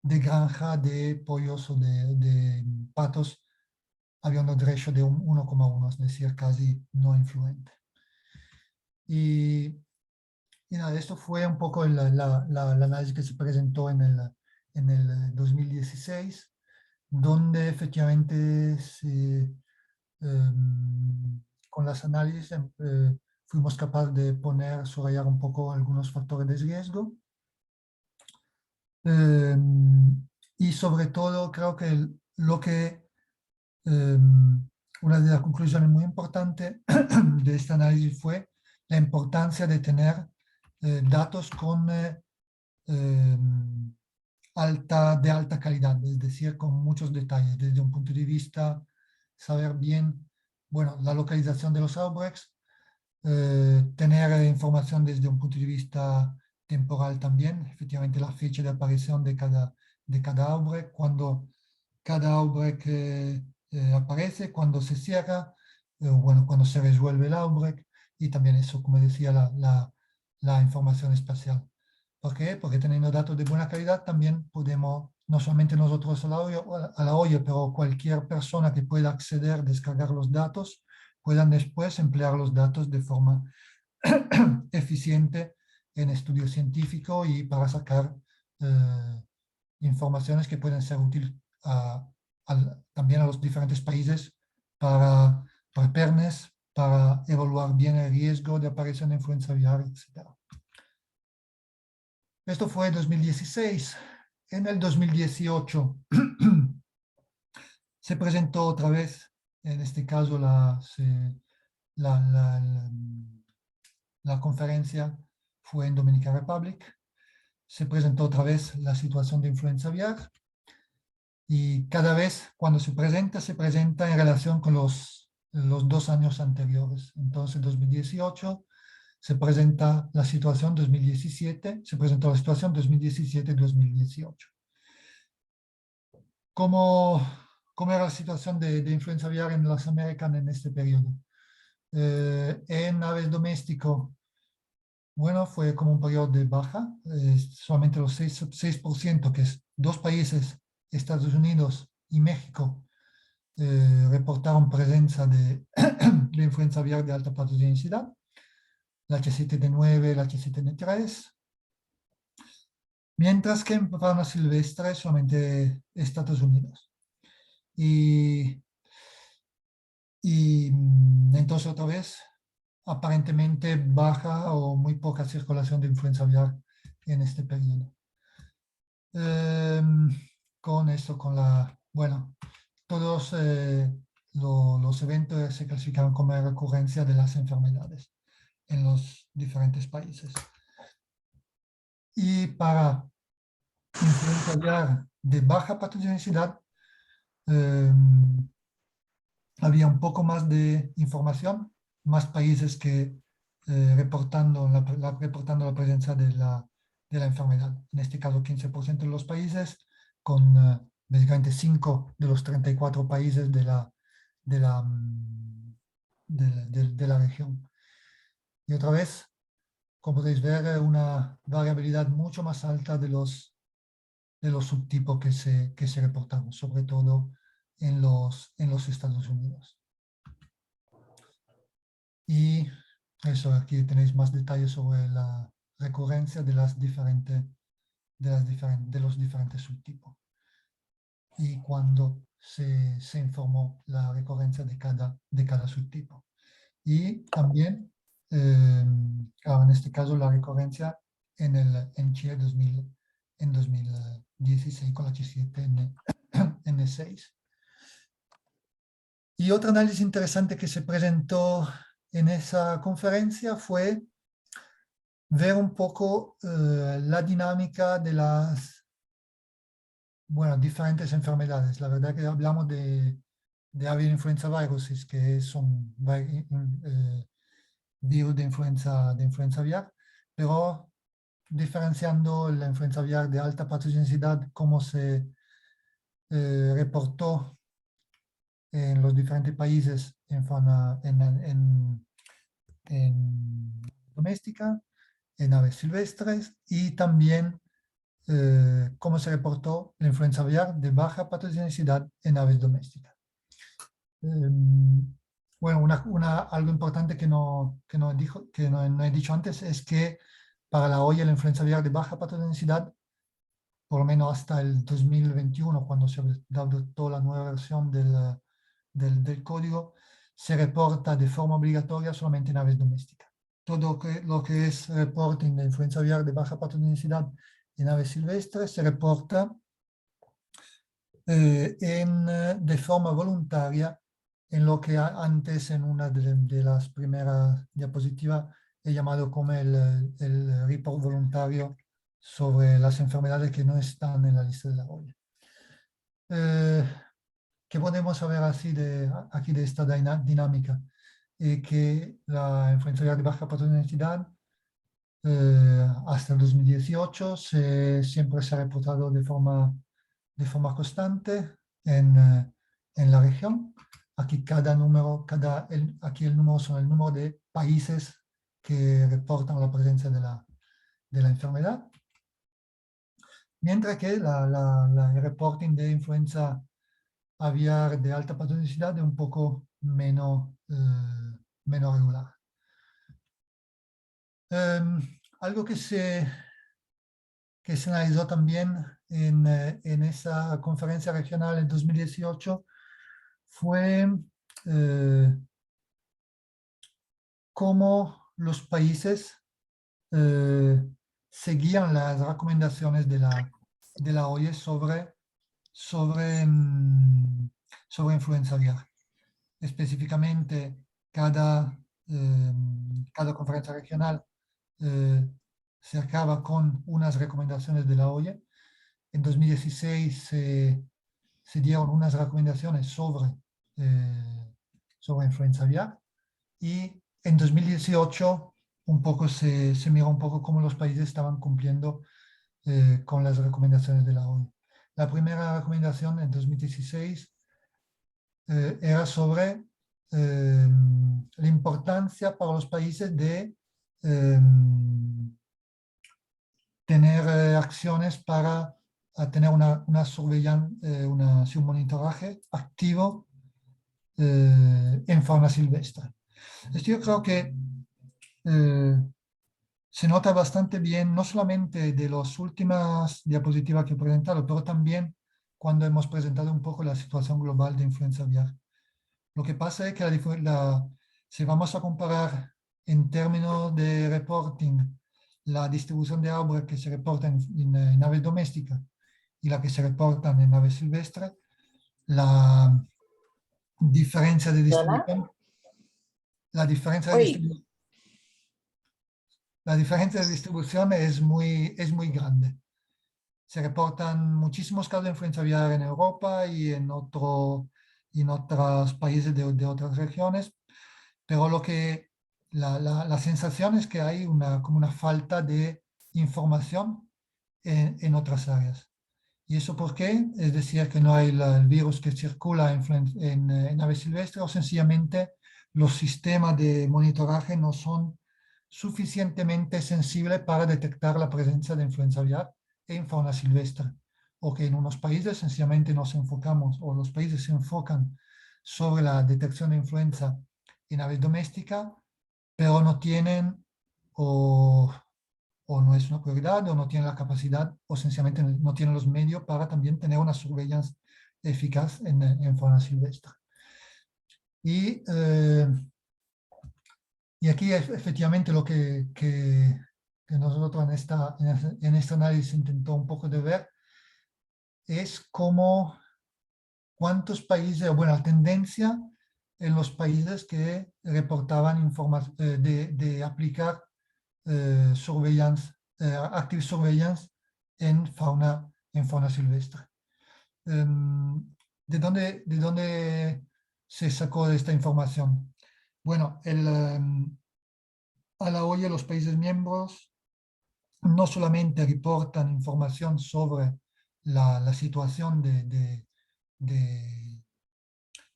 A: granja de pollos o de patos había un ratio de 1,1, es decir, casi no influente. Y nada, esto fue un poco el análisis que se presentó en el 2016, donde efectivamente con las análisis fuimos capaces de subrayar un poco algunos factores de riesgo. Y sobre todo creo que una de las conclusiones muy importantes de este análisis fue la importancia de tener datos con de alta calidad, es decir, con muchos detalles, desde un punto de vista saber bien, bueno, la localización de los outbreaks, tener información desde un punto de vista temporal también, efectivamente la fecha de aparición de cada outbreak, cuando cada outbreak aparece, cuando se cierra, bueno, cuando se resuelve el outbreak, y también eso, como decía, la información espacial. ¿Por qué? Porque teniendo datos de buena calidad también podemos, no solamente nosotros a la olla, pero cualquier persona que pueda acceder, descargar los datos, puedan después emplear los datos de forma eficiente en estudio científico y para sacar informaciones que pueden ser útiles también a los diferentes países para PERNES, para evaluar bien el riesgo de aparición de influenza aviar, etc. Esto fue en 2016. En el 2018 se presentó otra vez, en este caso la conferencia fue en Dominican Republic. Se presentó otra vez la situación de influenza aviar y cada vez cuando se presenta en relación con los 2 años anteriores. Entonces, en 2018 se presenta la situación 2017, se presentó la situación 2017-2018. ¿Cómo era la situación de influenza aviar en las Américas en este periodo? En aves doméstico, bueno, fue como un periodo de baja, solamente los 6%, que es 2 países, Estados Unidos y México, reportaron presencia de, de influenza aviar de alta patogenicidad, la H7N9, la H7N3, mientras que en fauna silvestre solamente Estados Unidos. Y entonces otra vez, aparentemente baja o muy poca circulación de influenza aviar en este periodo. Con eso, bueno, todos los eventos se clasifican como recurrencia de las enfermedades en los diferentes países. Y para influenza aviar de baja patogenicidad, había un poco más de información, más países que reportando la presencia de la enfermedad. En este caso, 15% de los países, con básicamente 5 de los 34 países de la región. Y otra vez, como podéis ver, una variabilidad mucho más alta de los subtipos que se reportaron, sobre todo en los Estados Unidos. Y eso, aquí tenéis más detalles sobre la recurrencia de los diferentes subtipos y cuando se informó la recurrencia de cada subtipo. Y también, en este caso, la recurrencia en Chile en 2016 con la H7N6. Y otro análisis interesante que se presentó en esa conferencia fue ver un poco la dinámica de las diferentes enfermedades. La verdad que hablamos de avian influenza viruses, que son virus de influenza aviar, pero diferenciando la influenza aviar de alta patogenicidad, como se reportó en los diferentes países en fauna doméstica, en aves silvestres, y también cómo se reportó la influenza aviar de baja patogenicidad en aves domésticas. Bueno, algo importante que no he dicho antes es que para la olla la influenza aviar de baja patogenicidad, por lo menos hasta el 2021, cuando se adoptó la nueva versión del código, se reporta de forma obligatoria solamente en aves domésticas. Todo lo que es reporting de influenza aviar de baja patogenicidad en aves silvestres se reporta de forma voluntaria en lo que antes en una de las primeras diapositivas he llamado como el report voluntario sobre las enfermedades que no están en la lista de la OIE. ¿Qué podemos saber aquí de esta dinámica? Que la influenza aviar de baja patogenicidad hasta el 2018 siempre se ha reportado de forma constante en la región. Aquí aquí el número son el número de países que reportan la presencia de la enfermedad. Mientras que el reporting de influenza aviar de alta patogenicidad es un poco menos regular. Algo que se analizó también en esa conferencia regional en 2018 fue cómo los países seguían las recomendaciones de la OIE sobre influenza aviar. Específicamente, cada conferencia regional se acaba con unas recomendaciones de la OIE. En 2016 se dieron unas recomendaciones sobre influenza aviar, y en 2018 un poco se miró un poco cómo los países estaban cumpliendo con las recomendaciones de la ONU. La primera recomendación en 2016 era sobre la importancia para los países de tener acciones para tener una surveillance, un monitoraje activo en fauna silvestre. Esto yo creo que se nota bastante bien, no solamente de las últimas diapositivas que he presentado, pero también cuando hemos presentado un poco la situación global de influenza aviar. Lo que pasa es que si vamos a comparar en términos de reporting la distribución de outbreak que se reporta en aves domésticas y la que se reportan en aves silvestres, la diferencia de distribución, la diferencia de distribución es muy grande. Se reportan muchísimos casos de influenza aviar en Europa y en otros países de otras regiones, pero la sensación es que hay como una falta de información en otras áreas. ¿Y eso por qué? Es decir, que no hay el virus que circula en aves silvestres, o sencillamente los sistemas de monitoraje no son suficientemente sensibles para detectar la presencia de influenza aviar en fauna silvestre. O que en unos países sencillamente nos enfocamos, o los países se enfocan sobre la detección de influenza en aves domésticas, pero no tienen o no es una prioridad, o no tienen la capacidad, o sencillamente no tienen los medios para también tener una surveillance eficaz en fauna silvestre. Y aquí efectivamente lo que nosotros en este análisis intentó un poco de ver es cuántos países, bueno, la tendencia en los países que reportaban de aplicar active surveillance en fauna silvestre. ¿De dónde se sacó esta información? Bueno, a la OIE los países miembros no solamente reportan información sobre la situación de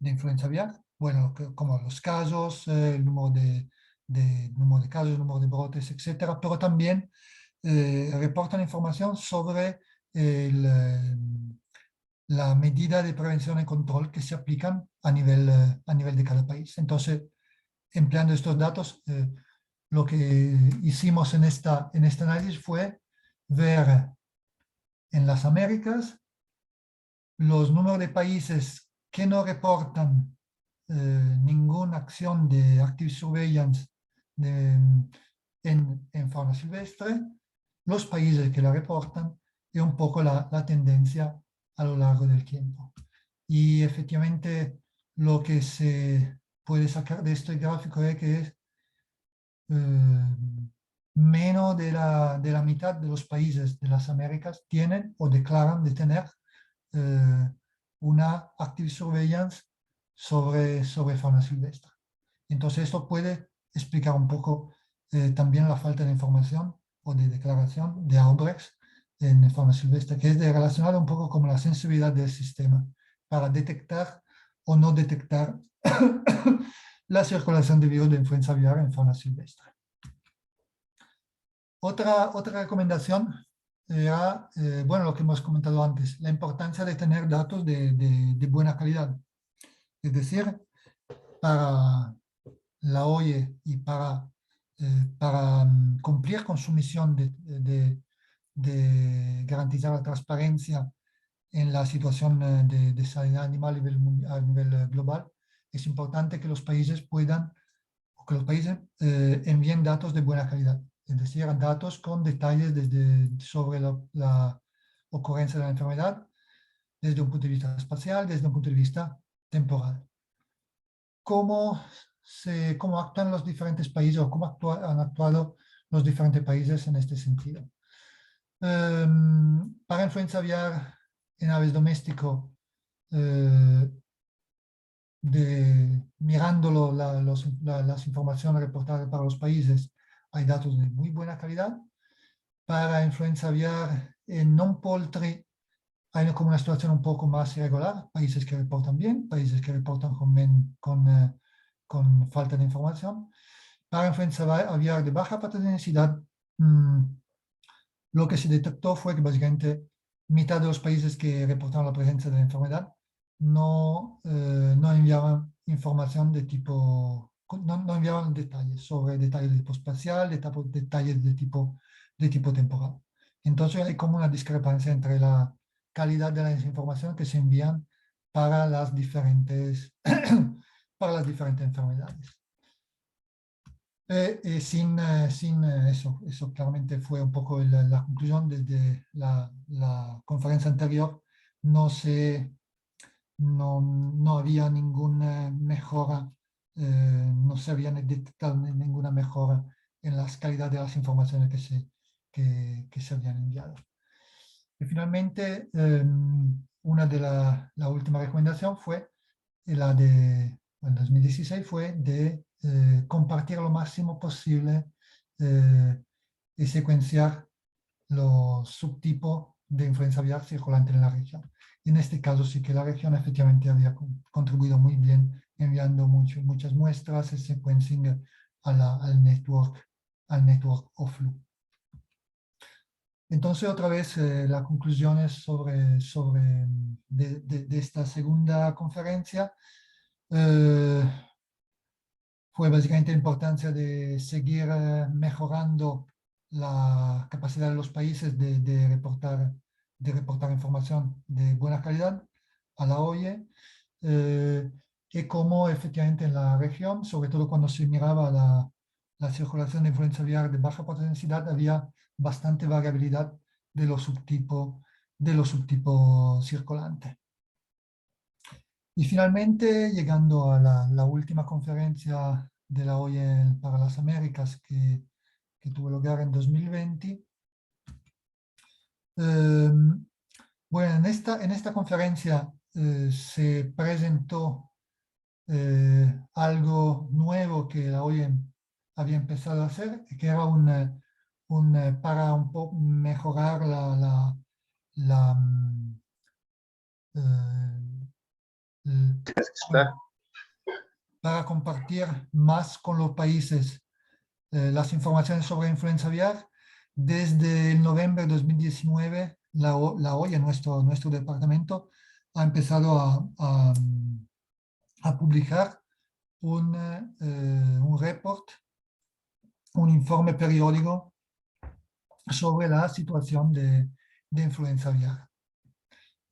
A: influenza aviar, bueno, como los casos, el número de casos, el número de brotes, etcétera, pero también reportan información sobre la medida de prevención y control que se aplican a nivel de cada país. Entonces, empleando estos datos, lo que hicimos en este análisis fue ver en las Américas los números de países que no reportan ninguna acción de active surveillance en fauna silvestre, los países que la reportan, y un poco la tendencia a lo largo del tiempo. Y efectivamente lo que se puede sacar de este gráfico es que menos de la mitad de los países de las Américas tienen o declaran de tener una active surveillance sobre fauna silvestre. Entonces esto puede explicar un poco también la falta de información o de declaración de outbreaks en fauna silvestre, que es relacionado un poco con la sensibilidad del sistema para detectar o no detectar la circulación de virus de influenza aviar en fauna silvestre. Otra recomendación era, bueno, lo que hemos comentado antes, la importancia de tener datos de buena calidad. Es decir, para la OIE y para para cumplir con su misión de garantizar la transparencia en la situación de sanidad animal a nivel global, es importante que los países puedan, o que los países envíen datos de buena calidad, es decir, datos con detalles sobre la ocurrencia de la enfermedad, desde un punto de vista espacial, desde un punto de vista temporal. ¿Cómo actúan los diferentes países o cómo han actuado los diferentes países en este sentido? Para influenza aviar en aves doméstico, mirando las informaciones reportadas para los países, hay datos de muy buena calidad. Para influenza aviar en non-poultry hay como una situación un poco más irregular, países que reportan bien, países que reportan con falta de información. Para influenza aviar de baja patogenicidad, lo que se detectó fue que básicamente mitad de los países que reportaron la presencia de la enfermedad no enviaban información no enviaban detalles sobre detalles de tipo espacial, detalles de tipo temporal. Entonces hay como una discrepancia entre la calidad de las informaciones que se envían para las diferentes, para las diferentes enfermedades. Sin eso claramente fue un poco la conclusión desde la conferencia anterior. No había ninguna mejora, no se había detectado ninguna mejora en las calidades de las informaciones que se habían enviado. Y finalmente, una de la última recomendación fue la de, en 2016, fue de compartir lo máximo posible y secuenciar los subtipos de influenza aviar circulante en la región. Y en este caso sí que la región efectivamente había contribuido muy bien enviando muchas muestras y sequencing al network OFLU. Entonces, otra vez, las conclusiones de esta segunda conferencia fue básicamente la importancia de seguir mejorando la capacidad de los países de reportar información de buena calidad a la OIE, y cómo efectivamente en la región, sobre todo cuando se miraba la circulación de influenza aviar de baja patogenicidad, había bastante variabilidad de los subtipos circulantes. Y finalmente, llegando a la última conferencia de la OIE para las Américas que tuvo lugar en 2020. Bueno, en esta conferencia se presentó algo nuevo que la OIE había empezado a hacer, que era para un poco mejorar para compartir más con los países las informaciones sobre influenza aviar. Desde el noviembre de 2019, la OIE, nuestro departamento, ha empezado a publicar un report, un informe periódico sobre la situación de influenza aviar.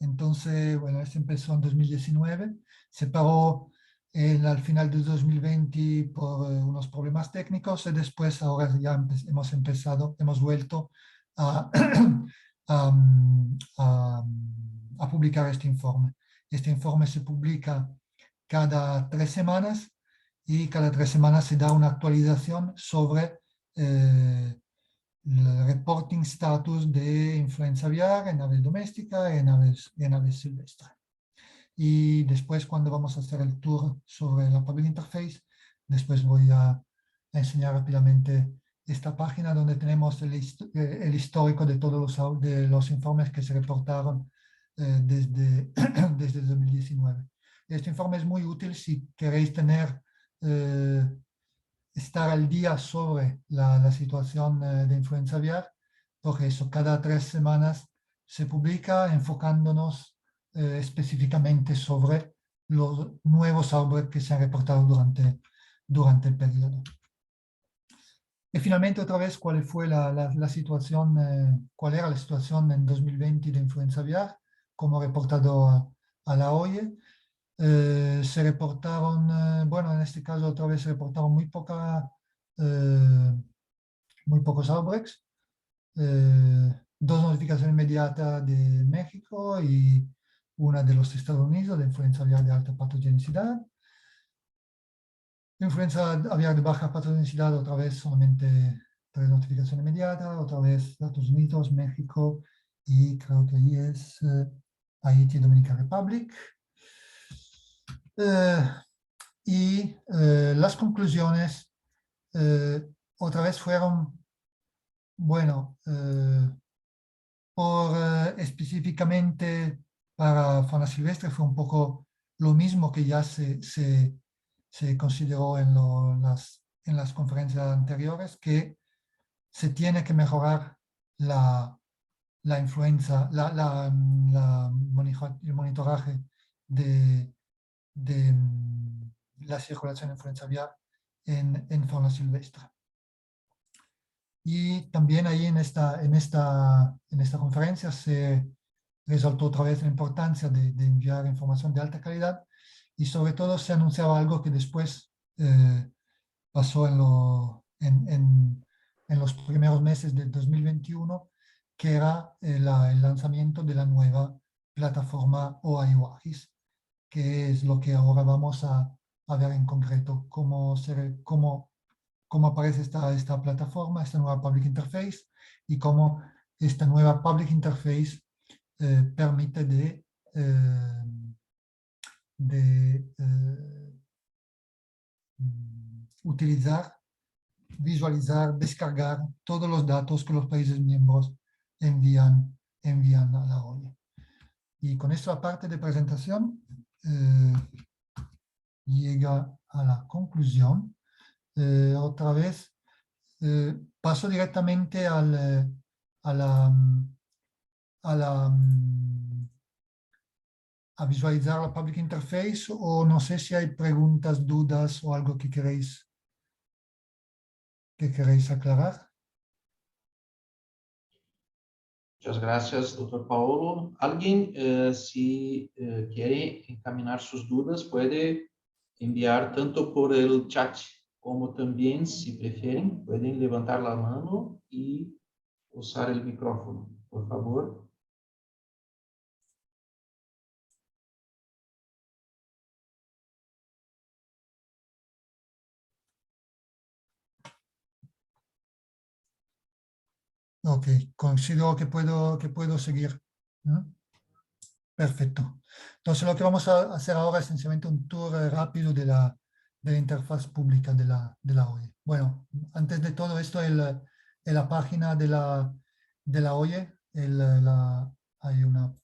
A: Entonces, bueno, esto empezó en 2019, se paró al final de 2020 por unos problemas técnicos y después ahora ya hemos vuelto a, a publicar este informe. Este informe se publica cada 3 semanas y cada 3 semanas se da una actualización sobre el reporting status de influenza aviar en aves domésticas y en aves silvestres. Y después, cuando vamos a hacer el tour sobre la Public Interface, después voy a enseñar rápidamente esta página donde tenemos el histórico de todos los informes que se reportaron desde 2019. Este informe es muy útil si queréis estar al día sobre la situación de influenza aviar, porque eso cada 3 semanas se publica enfocándonos específicamente sobre los nuevos outbreaks que se han reportado durante el periodo. Y finalmente, otra vez, cuál fue la situación, cuál era la situación en 2020 de influenza aviar, como reportado a la OIE. Se reportaron, bueno, en este caso otra vez se reportaron muy pocos outbreaks. Dos notificaciones inmediatas de México y una de los Estados Unidos de influenza aviar de alta patogenicidad. Influenza aviar de baja patogenicidad, otra vez solamente 3 notificaciones inmediatas, otra vez Estados Unidos, México y creo que ahí es Haití y Dominican Republic. Y las conclusiones otra vez fueron, bueno, específicamente para fauna silvestre fue un poco lo mismo que ya se consideró en las conferencias anteriores, que se tiene que mejorar la influenza, el monitoraje de la circulación de influenza aviar en fauna silvestre. Y también ahí en esta conferencia se resaltó otra vez la importancia de enviar información de alta calidad y sobre todo se anunciaba algo que después pasó en los primeros meses del 2021, que era el lanzamiento de la nueva plataforma OAI-WAGIS, que es lo que ahora vamos a ver en concreto, cómo aparece esta plataforma, esta nueva Public Interface, y cómo esta nueva Public Interface permite utilizar, visualizar, descargar todos los datos que los países miembros envían a la OIE. Y con esta parte de presentación llega a la conclusión. Otra vez paso directamente a visualizar la Public Interface, o no sé si hay preguntas, dudas o algo que queréis aclarar.
C: Muchas gracias, doctor Paulo. ¿Alguien, si quiere encaminar sus dudas, puede enviar tanto por el chat como también, si prefieren, pueden levantar la mano y usar el micrófono, por favor?
A: Ok, considero que puedo seguir. ¿No? Perfecto. Entonces lo que vamos a hacer ahora es sencillamente un tour rápido de la interfaz pública de la OIE. Bueno, antes de todo esto, en la página de la OIE hay una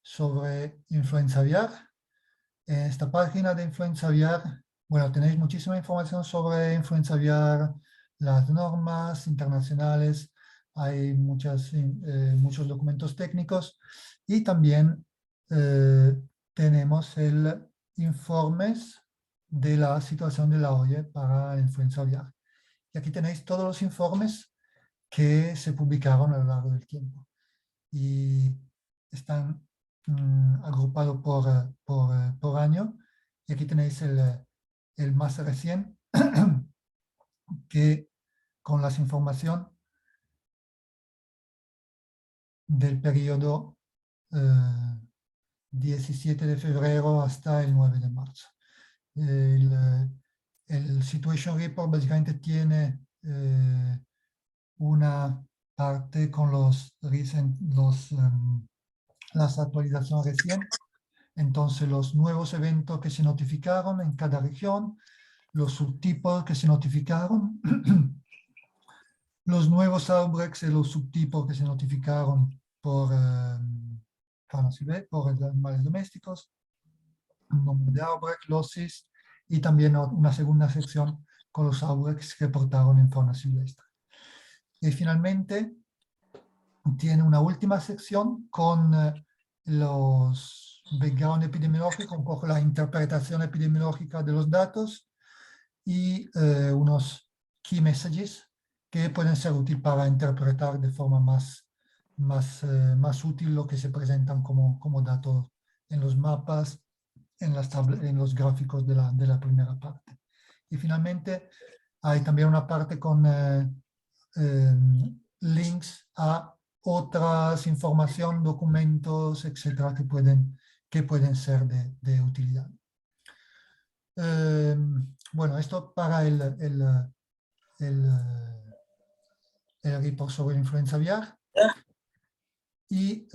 A: sobre influenza aviar. En esta página de influenza aviar, bueno, tenéis muchísima información sobre influenza aviar, las normas internacionales, hay muchos documentos técnicos y también tenemos el informes de la situación de la OIE para la influenza aviar. Y aquí tenéis todos los informes que se publicaron a lo largo del tiempo. Y están agrupados por año. Y aquí tenéis el más reciente, que con las información del periodo 17 de febrero hasta el 9 de marzo. El Situation Report básicamente tiene una parte con las actualizaciones recientes, entonces los nuevos eventos que se notificaron en cada región, los subtipos que se notificaron, los nuevos outbreaks y los subtipos que se notificaron por animales domésticos, un número de outbreaks, losis, y también una segunda sección con los outbreaks que reportaron en fauna silvestre. Y finalmente tiene una última sección con los background epidemiológicos, un poco la interpretación epidemiológica de los datos y unos key messages que pueden ser útiles para interpretar de forma más útil lo que se presentan como datos en los mapas, en los gráficos de la primera parte. Y finalmente hay también una parte con links a otras información, documentos, etcétera, que pueden ser de utilidad. Bueno, esto para el report sobre la influenza aviar. Y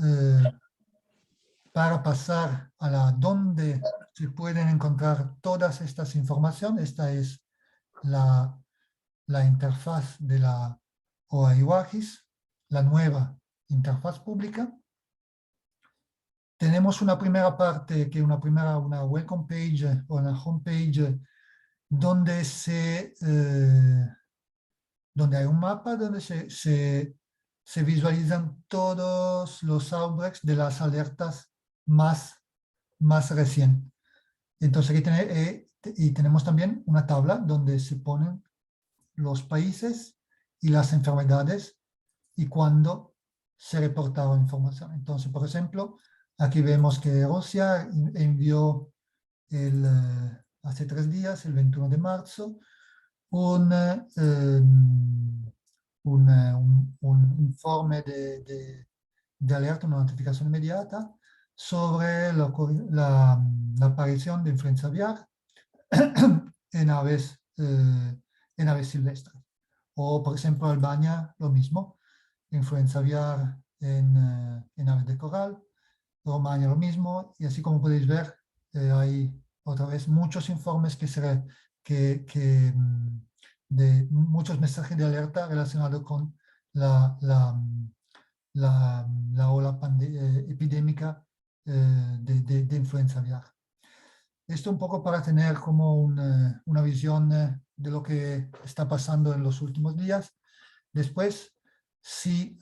A: para pasar a donde se pueden encontrar todas estas informaciones, esta es la interfaz de la OAI-WAGIS, la nueva interfaz pública. Tenemos una primera parte, que una welcome page o una homepage donde donde hay un mapa donde se visualizan todos los outbreaks de las alertas más recientes. Entonces aquí y tenemos también una tabla donde se ponen los países y las enfermedades y cuándo se reportaba información. Entonces, por ejemplo, aquí vemos que Rusia envió hace 3 días, el 21 de marzo, un informe de alerta, una notificación inmediata sobre la aparición de influenza aviar en aves silvestres. O, por ejemplo, Albania, lo mismo, influenza aviar en aves de coral, Romania lo mismo, y así como podéis ver, hay otra vez muchos informes de muchos mensajes de alerta relacionados con la ola epidémica de influenza aviar. Esto un poco para tener como una visión de lo que está pasando en los últimos días. Después, sí,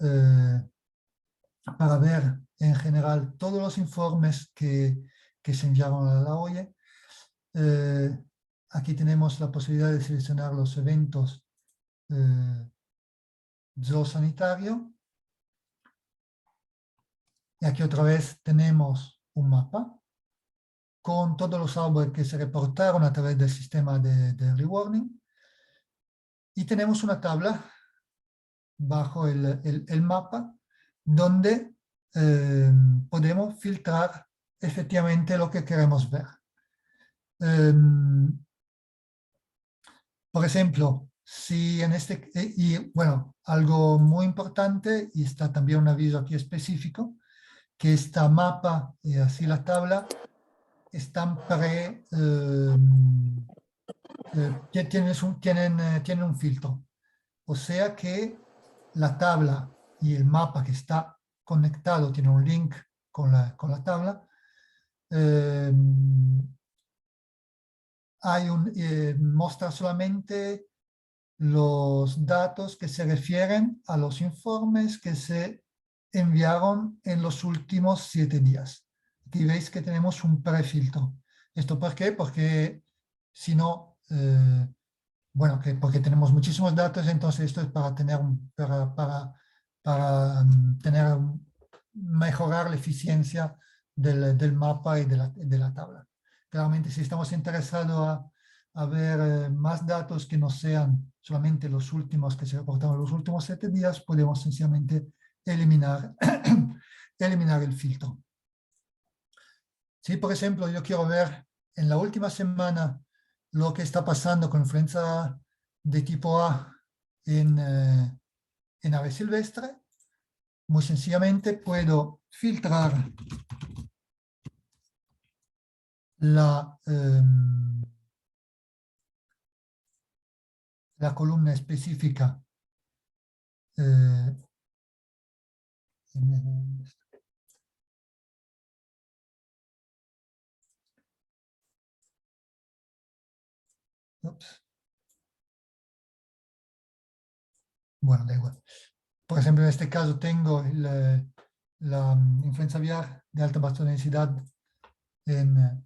A: para ver en general todos los informes que se enviaron a la OIE, aquí tenemos la posibilidad de seleccionar los eventos zoosanitario. Y aquí otra vez tenemos un mapa con todos los outbreaks que se reportaron a través del sistema de early warning. Y tenemos una tabla bajo el mapa donde podemos filtrar efectivamente lo que queremos ver. Por ejemplo, si y bueno, algo muy importante, y está también un aviso aquí específico, que esta mapa y así la tabla están tienen un filtro. O sea que la tabla y el mapa que está conectado tiene un link con la tabla. Muestra solamente los datos que se refieren a los informes que se enviaron en los últimos 7 días. Aquí veis que tenemos un prefiltro. ¿Esto por qué? Porque si no, bueno, porque tenemos muchísimos datos, entonces esto es para mejorar la eficiencia del mapa y de la tabla. Claramente, si estamos interesados a ver más datos que no sean solamente los últimos que se reportaron los últimos 7 días, podemos sencillamente eliminar el filtro. Si, por ejemplo, yo quiero ver en la última semana lo que está pasando con influenza de tipo A en ave silvestre, muy sencillamente puedo filtrar la columna específica bueno, da igual. Por ejemplo, en este caso tengo la influenza aviar de alta densidad en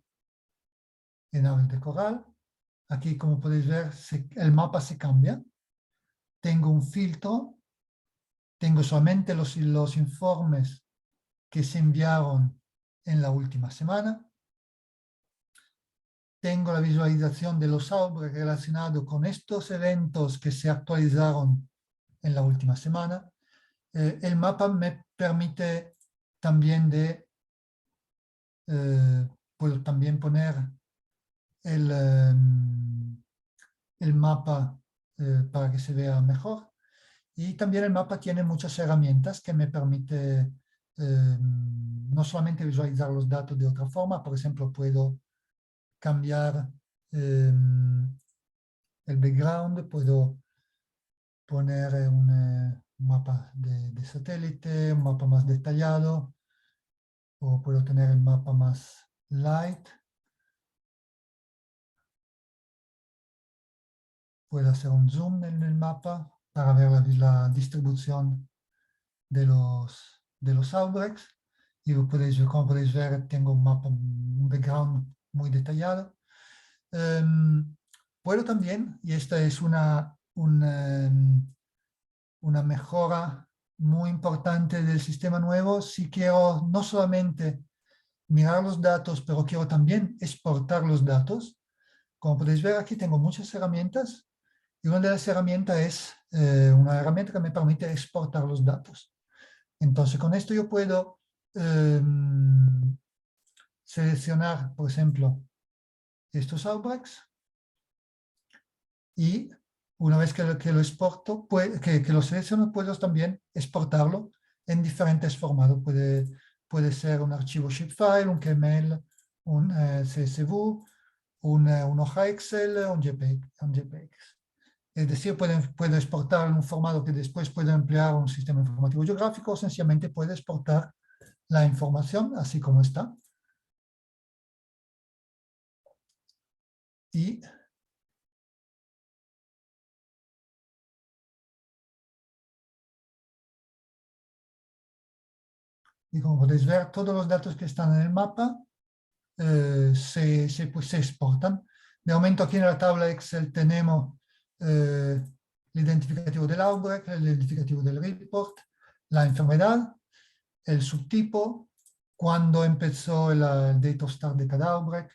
A: aves de coral. Aquí, como podéis ver, el mapa se cambia. tengo un filtro, tengo solamente los informes que se enviaron en la última semana. Tengo la visualización de los outbreaks relacionados con estos eventos que se actualizaron en la última semana. El mapa me permite también puedo también poner el mapa para que se vea mejor. Y también el mapa tiene muchas herramientas que me permite no solamente visualizar los datos de otra forma, por ejemplo, puedo cambiar el background, puedo poner un mapa de satélite, un mapa más detallado, o puedo tener el mapa más light. Puedo hacer un zoom en el mapa para ver la distribución de los outbreaks. Y como podéis ver, tengo un mapa, un background muy detallado. Puedo también, y esta es una mejora muy importante del sistema nuevo, si quiero no solamente mirar los datos, pero quiero también exportar los datos. Como podéis ver, aquí tengo muchas herramientas, y una de las herramientas es una herramienta que me permite exportar los datos. Entonces, con esto yo puedo seleccionar, por ejemplo, estos outbreaks, y una vez que lo exporto, que lo selecciono, puedo también exportarlo en diferentes formatos. Puede ser un archivo shapefile, un KML, un CSV, un hoja Excel, un JPEG. Es decir, puedo exportar en un formato que después puedo emplear un sistema informativo geográfico, o sencillamente puedo exportar la información así como está. Y como podéis ver, todos los datos que están en el mapa se exportan. De momento aquí en la tabla Excel tenemos el identificativo del outbreak, el identificativo del report, la enfermedad, el subtipo, cuándo empezó el date of start de cada outbreak,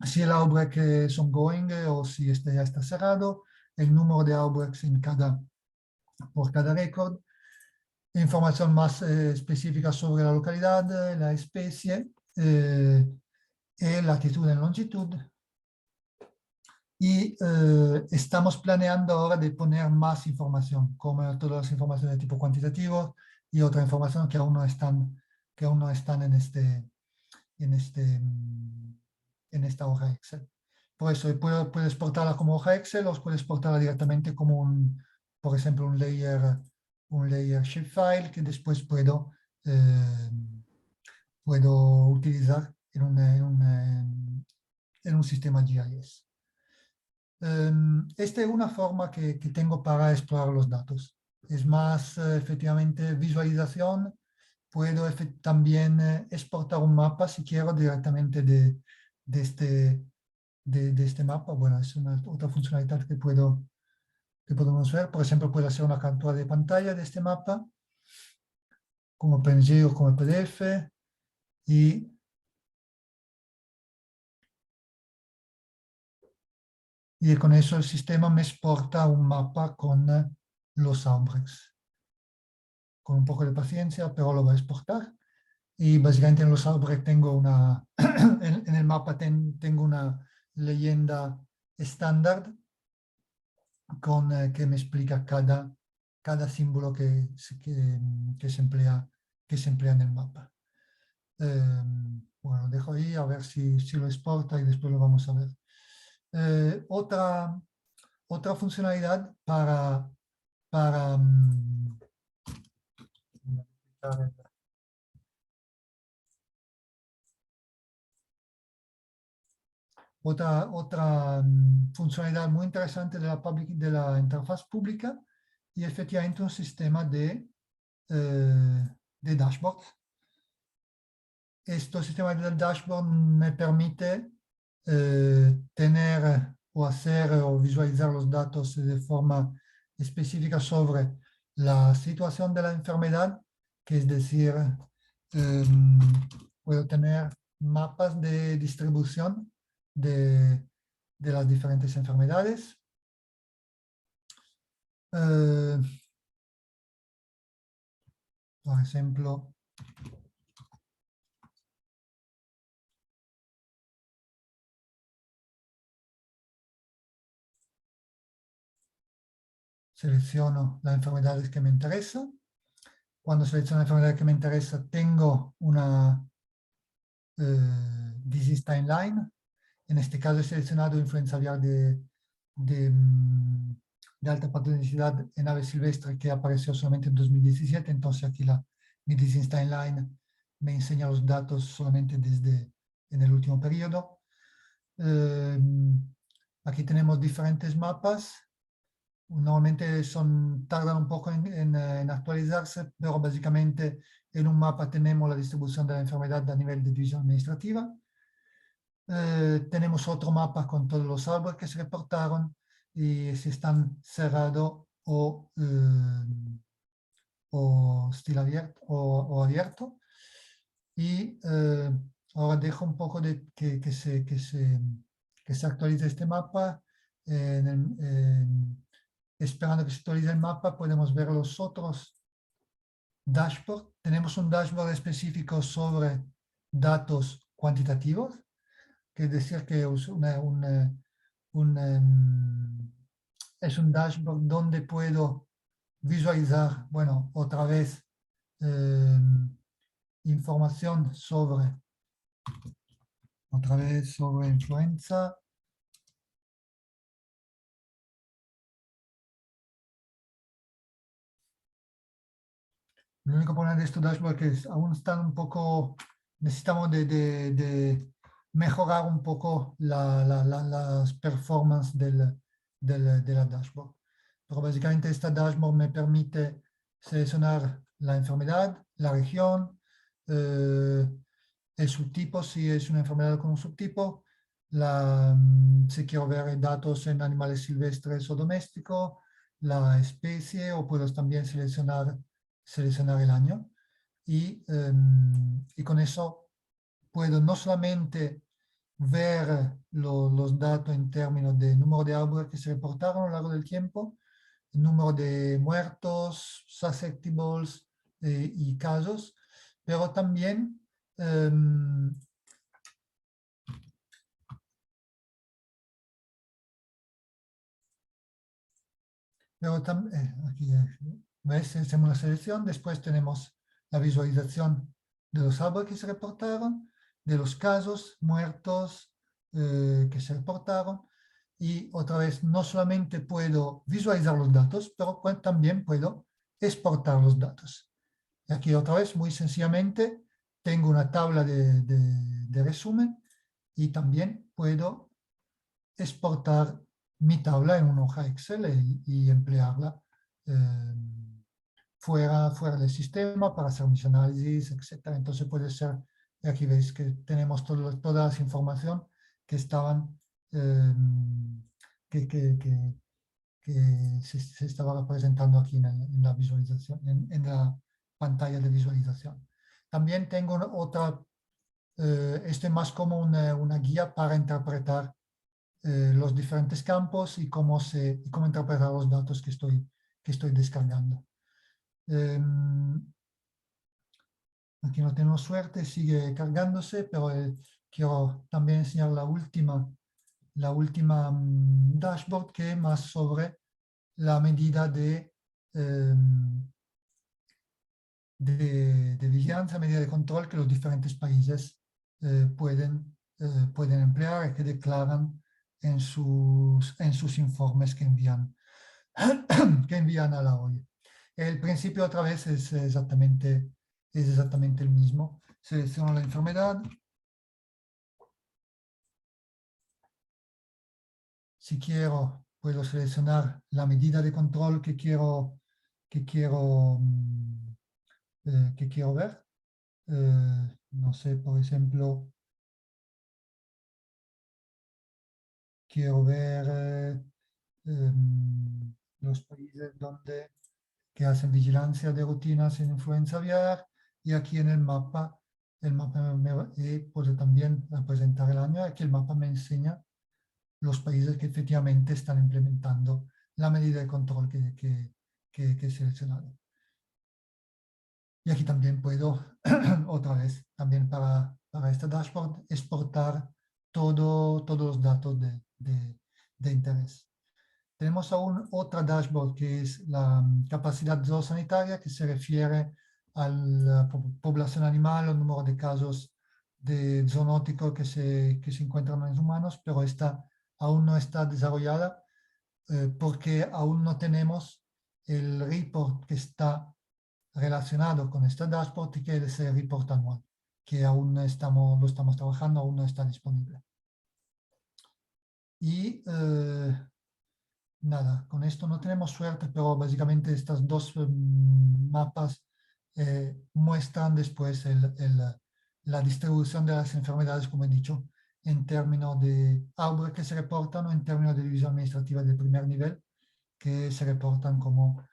A: si el outbreak es ongoing o si ya está cerrado, el número de outbreaks por cada récord, información más específica sobre la localidad, la especie, latitud y longitud. Y estamos planeando ahora de poner más información, como todas las informaciones de tipo cuantitativo y otra información que aún no están en esta hoja Excel. Por eso puedo exportarla como hoja Excel, o puedo exportarla directamente como por ejemplo, un layer shapefile que después puedo utilizar en un sistema GIS. Esta es una forma que tengo para explorar los datos. Es más, efectivamente, visualización. Puedo también exportar un mapa si quiero directamente de este mapa. Bueno, es otra funcionalidad que podemos ver. Por ejemplo, puedo hacer una captura de pantalla de este mapa, como PNG o como PDF, y con eso el sistema me exporta un mapa con los outbreaks. Con un poco de paciencia, pero lo voy a exportar. Y básicamente en los outbreaks tengo en el mapa tengo una leyenda estándar que me explica cada símbolo que se emplea en el mapa. Bueno, dejo ahí a ver si lo exporta y después lo vamos a ver. Otra funcionalidad para otra funcionalidad muy interesante de la interfaz pública, y efectivamente un sistema de dashboard. Este sistema de dashboard me permite tener o hacer o visualizar los datos de forma específica sobre la situación de la enfermedad, que es decir, puedo tener mapas de distribución de las diferentes enfermedades. Por ejemplo, selecciono las enfermedades que me interesan. Cuando selecciono la enfermedad que me interesa, tengo una disease timeline. En este caso he seleccionado influenza aviar de alta patogenicidad en ave silvestre, que apareció solamente en 2017. Entonces aquí mi disease timeline me enseña los datos solamente desde en el último periodo. Aquí tenemos diferentes mapas. Normalmente tardan un poco en actualizarse, pero básicamente en un mapa tenemos la distribución de la enfermedad a nivel de división administrativa. Tenemos otro mapa con todos los árboles que se reportaron y si están cerrados o still abierto o abierto. Y ahora dejo un poco de que se actualice este mapa. Esperando que se actualice el mapa, podemos ver los otros dashboards. Tenemos un dashboard específico sobre datos cuantitativos, que es decir que es es un dashboard donde puedo visualizar, bueno, otra vez, información sobre influenza. El único problema de estos dashboards es que aún están un poco, necesitamos de mejorar un poco las performances de la dashboard. Pero básicamente esta dashboard me permite seleccionar la enfermedad, la región, el subtipo, si es una enfermedad con un subtipo, si quiero ver datos en animales silvestres o domésticos, la especie, o puedo también seleccionar el año. Y con eso puedo no solamente ver los datos en términos de número de árboles que se reportaron a lo largo del tiempo, el número de muertos, susceptibles y casos, pero también aquí ¿ves? Hacemos una selección, después tenemos la visualización de los árboles que se reportaron, de los casos muertos que se reportaron, y otra vez no solamente puedo visualizar los datos, pero también puedo exportar los datos. Y aquí otra vez, muy sencillamente, tengo una tabla de resumen y también puedo exportar mi tabla en una hoja Excel y emplearla fuera del sistema para hacer mis análisis, etc. Entonces puede ser, aquí veis que tenemos toda esa información que estaban, que se estaba representando aquí en la visualización, en la pantalla de visualización. También tengo otra, esto es más como una guía para interpretar los diferentes campos y cómo interpretar los datos que estoy descargando. Aquí no tenemos suerte, sigue cargándose, pero quiero también enseñar la última dashboard, que es más sobre la medida de vigilancia, medida de control que los diferentes países pueden emplear y que declaran en sus informes que envían a la OIE. El principio otra vez es exactamente el mismo. Selecciono la enfermedad. Si quiero, puedo seleccionar la medida de control que quiero ver. No sé, por ejemplo, quiero ver los países que hacen vigilancia de rutinas en influenza aviar, y aquí en el mapa puedo también presentar el año. Aquí el mapa me enseña los países que efectivamente están implementando la medida de control que he seleccionado. Y aquí también puedo, otra vez, también para este dashboard, exportar todos los datos de interés. Tenemos aún otra dashboard que es la capacidad zoosanitaria, que se refiere a la población animal, el número de casos de zoonótico que se encuentran en humanos, pero esta aún no está desarrollada porque aún no tenemos el report que está relacionado con esta dashboard, y que es el report anual, que aún lo estamos trabajando, aún no está disponible. Y nada, con esto no tenemos suerte, pero básicamente estas dos mapas muestran después la distribución de las enfermedades, como he dicho, en términos de árboles que se reportan o en términos de división administrativa de primer nivel, que se reportan como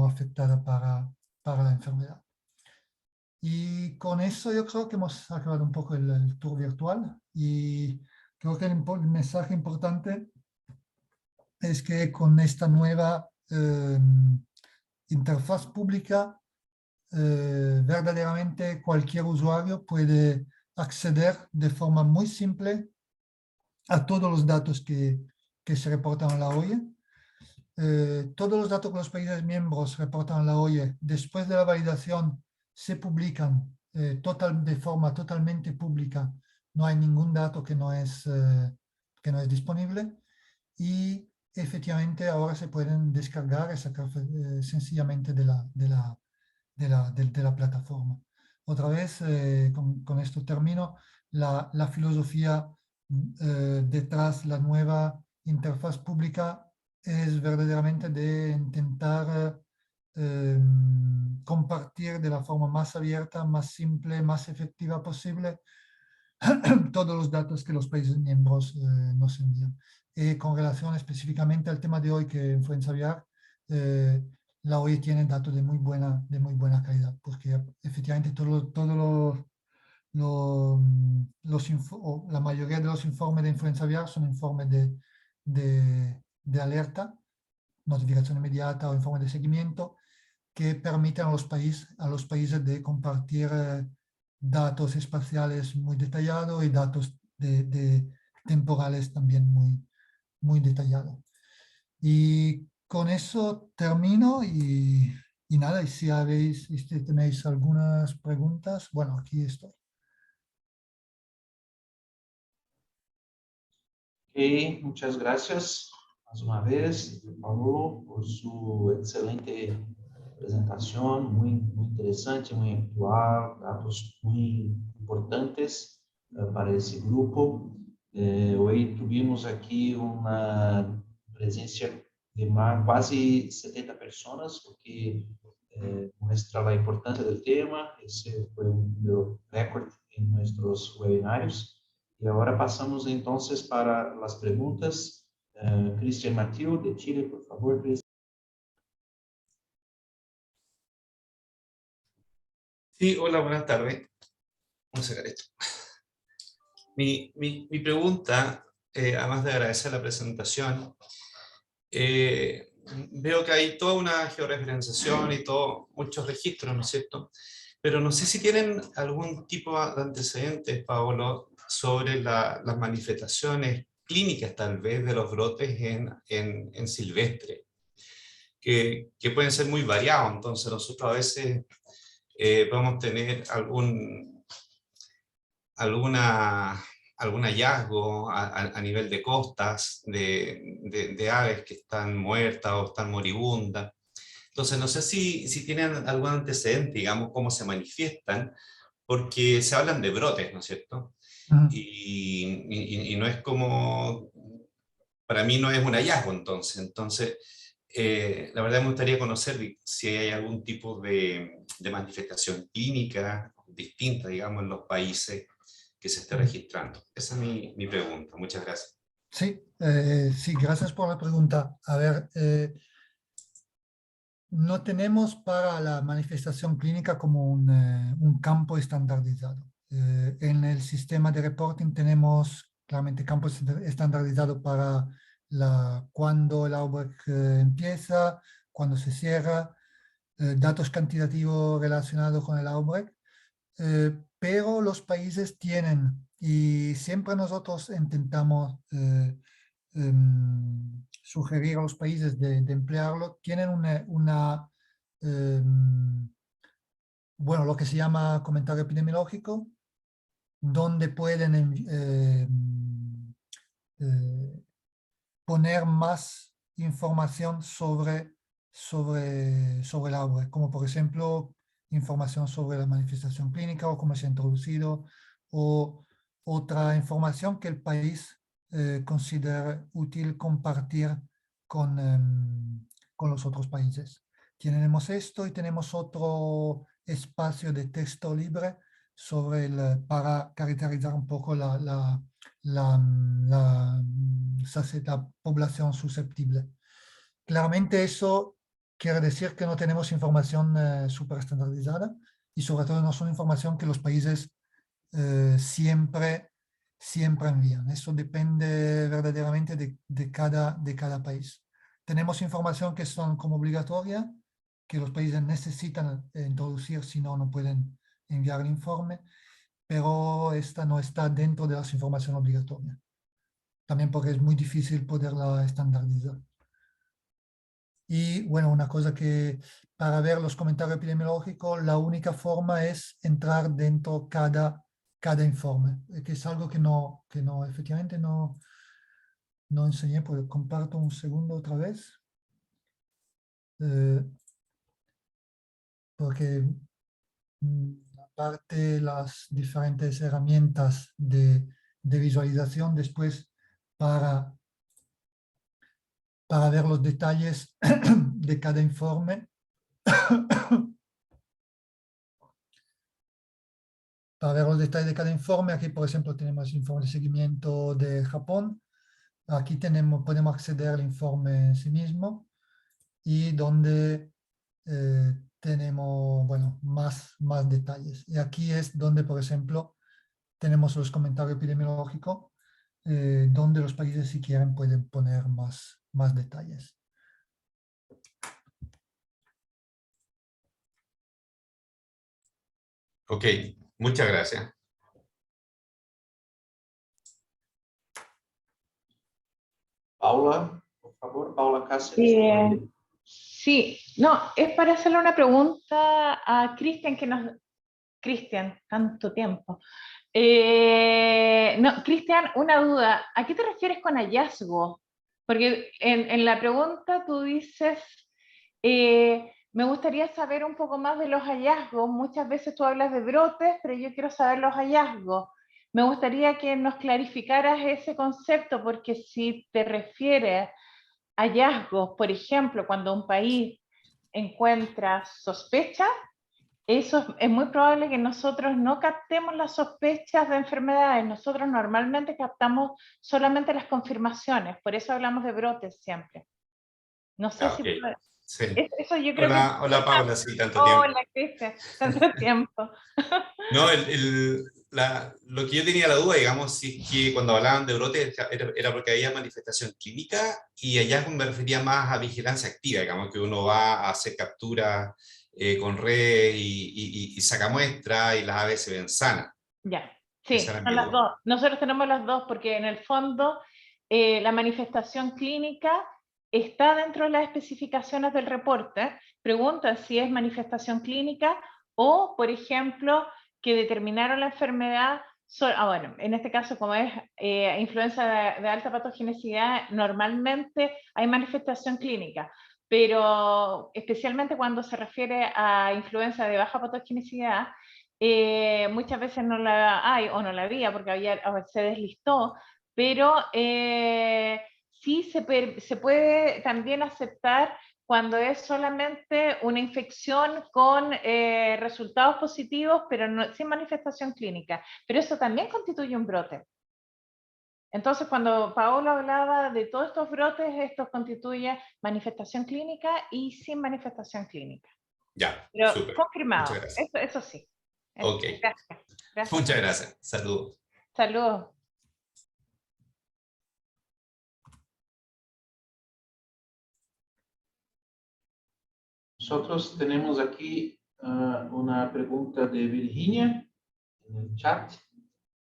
A: afectada para la enfermedad. Y con eso yo creo que hemos acabado un poco el tour virtual, y creo que el mensaje importante es que con esta nueva interfaz pública verdaderamente cualquier usuario puede acceder de forma muy simple a todos los datos que se reportan a la OIE. Todos los datos que los países miembros reportan a la OIE, después de la validación, se publican de forma totalmente pública. No hay ningún dato que no es disponible, y efectivamente ahora se pueden descargar y sacar sencillamente de la plataforma. Otra vez, con esto termino, la filosofía detrás la nueva interfaz pública es verdaderamente de intentar compartir de la forma más abierta, más simple, más efectiva posible todos los datos que los países miembros nos envían. Con relación específicamente al tema de hoy, que influenza aviar, la OIE tiene datos de muy buena calidad, porque efectivamente la mayoría de los informes de influenza aviar son informes de alerta, notificación inmediata o informes de seguimiento, que permiten a los países de compartir datos espaciales muy detallados y datos temporales también muy detallados. Y con eso termino, y nada, y si tenéis algunas preguntas, bueno, aquí estoy.
C: Ok, muchas gracias más una vez, Paulo, por su excelente presentación, muy interesante, muy actual, datos muy importantes para ese grupo. Hoy tuvimos aquí una presencia de casi 70 personas, lo que muestra la importancia del tema. Ese fue un número récord en nuestros webinarios. Y ahora pasamos entonces para las preguntas. Cristian Matiu, de Chile, por favor, Cristian.
D: Sí, hola, buenas tardes. Vamos a sacar esto. Mi pregunta, además de agradecer la presentación, veo que hay toda una georreferenciación y muchos registros, ¿no es cierto? Pero no sé si tienen algún tipo de antecedentes, Paolo, sobre las manifestaciones clínicas, tal vez, de los brotes en silvestre, que pueden ser muy variados. Entonces, nosotros a veces podemos tener algún hallazgo a nivel de costas, de aves que están muertas o están moribundas. Entonces, no sé si tienen algún antecedente, digamos, cómo se manifiestan, porque se hablan de brotes, ¿no es cierto? Y no es como, para mí no es un hallazgo, entonces la verdad me gustaría conocer si hay algún tipo de manifestación clínica distinta, digamos, en los países que se esté registrando. Esa es mi pregunta. Muchas gracias.
A: Sí, sí, gracias por la pregunta. A ver, no tenemos para la manifestación clínica como un campo estandarizado. En el sistema de reporting tenemos claramente campos estandarizados para cuando el outbreak empieza, cuando se cierra, datos cuantitativos relacionados con el outbreak, pero los países tienen, y siempre nosotros intentamos sugerir a los países de emplearlo, tienen bueno, lo que se llama comentario epidemiológico, donde pueden poner más información sobre el outbreak, como por ejemplo información sobre la manifestación clínica o cómo se ha introducido, o otra información que el país considera útil compartir con los otros países. Tenemos esto y tenemos otro espacio de texto libre para caracterizar un poco la población susceptible. Claramente eso quiere decir que no tenemos información súper estandarizada y sobre todo no son información que los países siempre envían. Eso depende verdaderamente de cada país. Tenemos información que son como obligatoria, que los países necesitan introducir, si no, no pueden enviar el informe, pero esta no está dentro de las informaciones obligatorias. También porque es muy difícil poderla estandarizar. Y bueno, una cosa que para ver los comentarios epidemiológicos, la única forma es entrar dentro cada informe, que es algo que efectivamente no enseñé, pues comparto un segundo otra vez. Porque aparte las diferentes herramientas de visualización después para ver los detalles de cada informe. Para ver los detalles de cada informe, aquí por ejemplo tenemos el informe de seguimiento de Japón. Aquí podemos acceder al informe en sí mismo y donde tenemos bueno, más detalles. Y aquí es donde, por ejemplo, tenemos los comentarios epidemiológicos, donde los países si quieren pueden poner más detalles.
D: Ok, muchas gracias.
C: Paula, por favor, Paula Cáceres.
B: Sí, no, es para hacerle una pregunta a Cristian, Cristian, tanto tiempo. No, Cristian, una duda. ¿A qué te refieres con hallazgo? Porque en la pregunta tú dices, me gustaría saber un poco más de los hallazgos. Muchas veces tú hablas de brotes, pero yo quiero saber los hallazgos. Me gustaría que nos clarificaras ese concepto, porque si te refieres a hallazgos, por ejemplo, cuando un país encuentra sospecha, eso es muy probable que nosotros no captemos las sospechas de enfermedades. Nosotros normalmente captamos solamente las confirmaciones, por eso hablamos de brotes siempre. No sé si...
D: Okay. Sí.
B: Eso yo creo
D: Hola Paula, sí, tanto
B: tiempo.
D: tiempo.
B: Hola Cristian, tanto tiempo.
D: No, lo que yo tenía la duda, digamos, si es que cuando hablaban de brotes era porque había manifestación clínica y allá me refería más a vigilancia activa, digamos, que uno va a hacer capturas con red y saca muestras y las aves se ven sanas.
B: Ya, sí,
D: son
B: las dos. Nosotros tenemos las dos porque en el fondo la manifestación clínica está dentro de las especificaciones del reporte. Preguntan si es manifestación clínica o, por ejemplo, que determinaron la enfermedad. Bueno, en este caso, como es influenza de alta patogenicidad, normalmente hay manifestación clínica, pero especialmente cuando se refiere a influenza de baja patogenicidad, muchas veces no la hay o no la había porque se deslistó, pero sí se puede también aceptar cuando es solamente una infección con resultados positivos, pero sin manifestación clínica. Pero eso también constituye un brote. Entonces, cuando Paolo hablaba de todos estos brotes, esto constituye manifestación clínica y sin manifestación clínica.
D: Ya,
B: Pero
D: súper.
B: confirmado,
D: Muchas gracias.
B: eso sí.
D: Ok.
B: Gracias.
D: Muchas gracias. Saludos.
B: Saludos.
C: Nosotros tenemos aquí una pregunta de Virginia en el chat.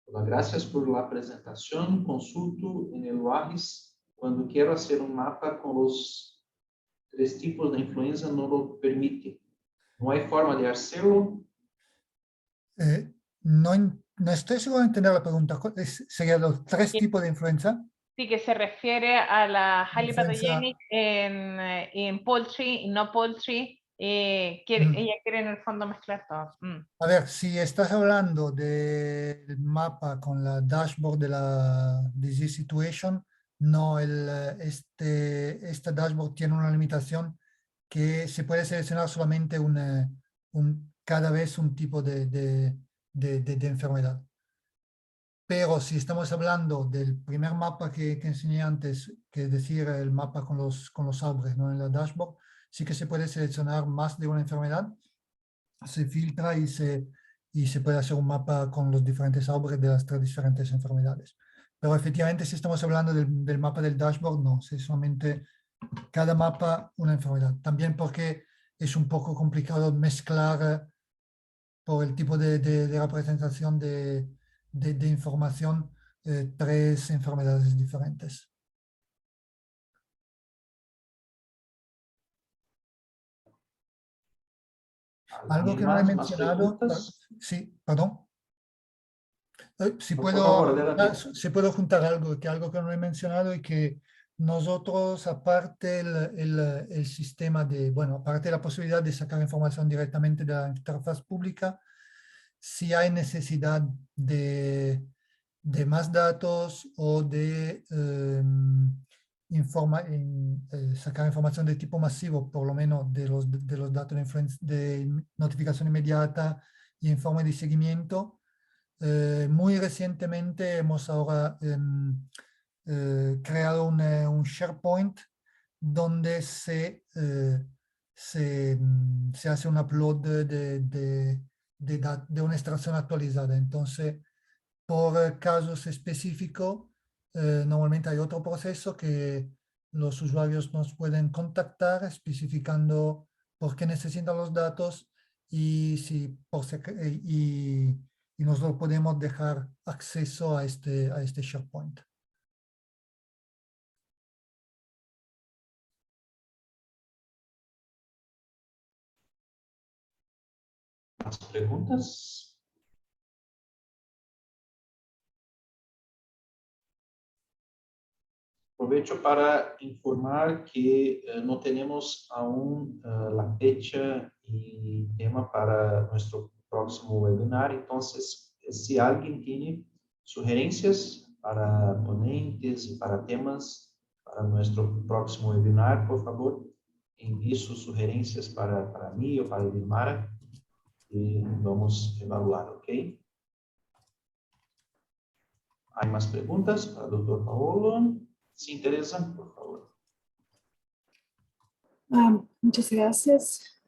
C: Hola, gracias por la presentación. Consulto en el OARIS cuando quiero hacer un mapa con los 3 tipos de influenza no lo permite. ¿No hay forma de hacerlo?
A: No estoy seguro de entender la pregunta. ¿Serían los 3 tipos de influenza?
B: Sí, que se refiere a la highly
A: Influenza.
B: pathogenic en poultry y no poultry. Ella quiere en el fondo mezclar todo.
A: A ver, si estás hablando del mapa con la dashboard de la disease situation, no, esta dashboard tiene una limitación que se puede seleccionar solamente cada vez un tipo de enfermedad. Pero si estamos hablando del primer mapa que enseñé antes, que es decir, el mapa con los árboles, ¿no? En la dashboard, sí que se puede seleccionar más de una enfermedad, se filtra y se puede hacer un mapa con los diferentes árboles de las 3 diferentes enfermedades. Pero efectivamente, si estamos hablando del mapa del dashboard, no, es solamente cada mapa una enfermedad. También porque es un poco complicado mezclar por el tipo de representación de información 3 enfermedades diferentes. Algo que no he mencionado, sí, perdón. Si puedo juntar algo que no he mencionado y que nosotros, aparte el sistema aparte de la posibilidad de sacar información directamente de la interfaz pública, si hay necesidad de más datos o de sacar información de tipo masivo, por lo menos de los datos de notificación inmediata y informe de seguimiento. Muy recientemente hemos ahora creado un SharePoint donde se hace un upload de una extracción actualizada. Entonces, por casos específicos, normalmente hay otro proceso que los usuarios nos pueden contactar especificando por qué necesitan los datos y y nosotros podemos dejar acceso a este SharePoint.
C: ¿Más preguntas? Aprovecho para informar que no tenemos aún la fecha y tema para nuestro próximo webinar. Entonces, si alguien tiene sugerencias para ponentes y para temas para nuestro próximo webinar, por favor, envíe sus sugerencias para mí o para Vilmara y vamos a evaluar, ¿ok? ¿Hay más preguntas para el doctor Paolo? ¿Se interesan? Por favor.
E: Muchas gracias.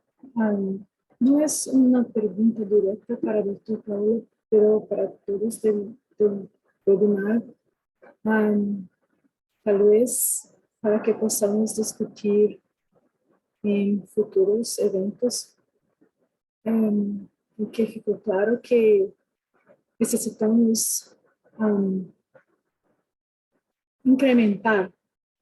E: No es una pregunta directa para el doctor Paolo, pero para todos del webinar, tal vez para que podamos discutir en futuros eventos, y que fique claro que necesitamos incrementar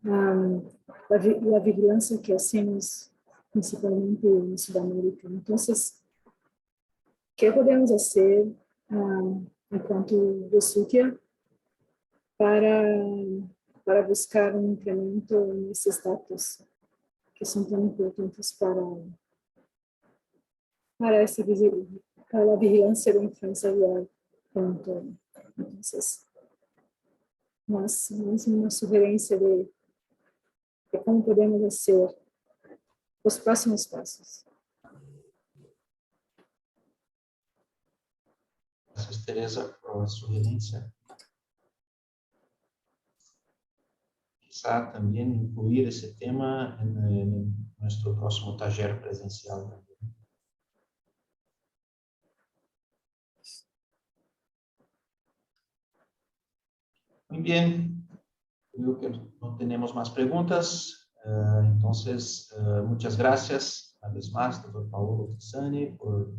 E: la vigilancia que hacemos principalmente en Sudamérica. Entonces, ¿qué podemos hacer en cuanto a Resutia para buscar un incremento en estos datos que son tan importantes para la vigilancia de influenza aviar pronto? Entonces, más una sugerencia de cómo podemos hacer los próximos pasos.
C: Gracias, Teresa, por la sugerencia. quizá también incluir ese tema en nuestro próximo taller presencial también. Muy bien, creo que no tenemos más preguntas. Entonces, muchas gracias una vez más, doctor Paulo Pisani, por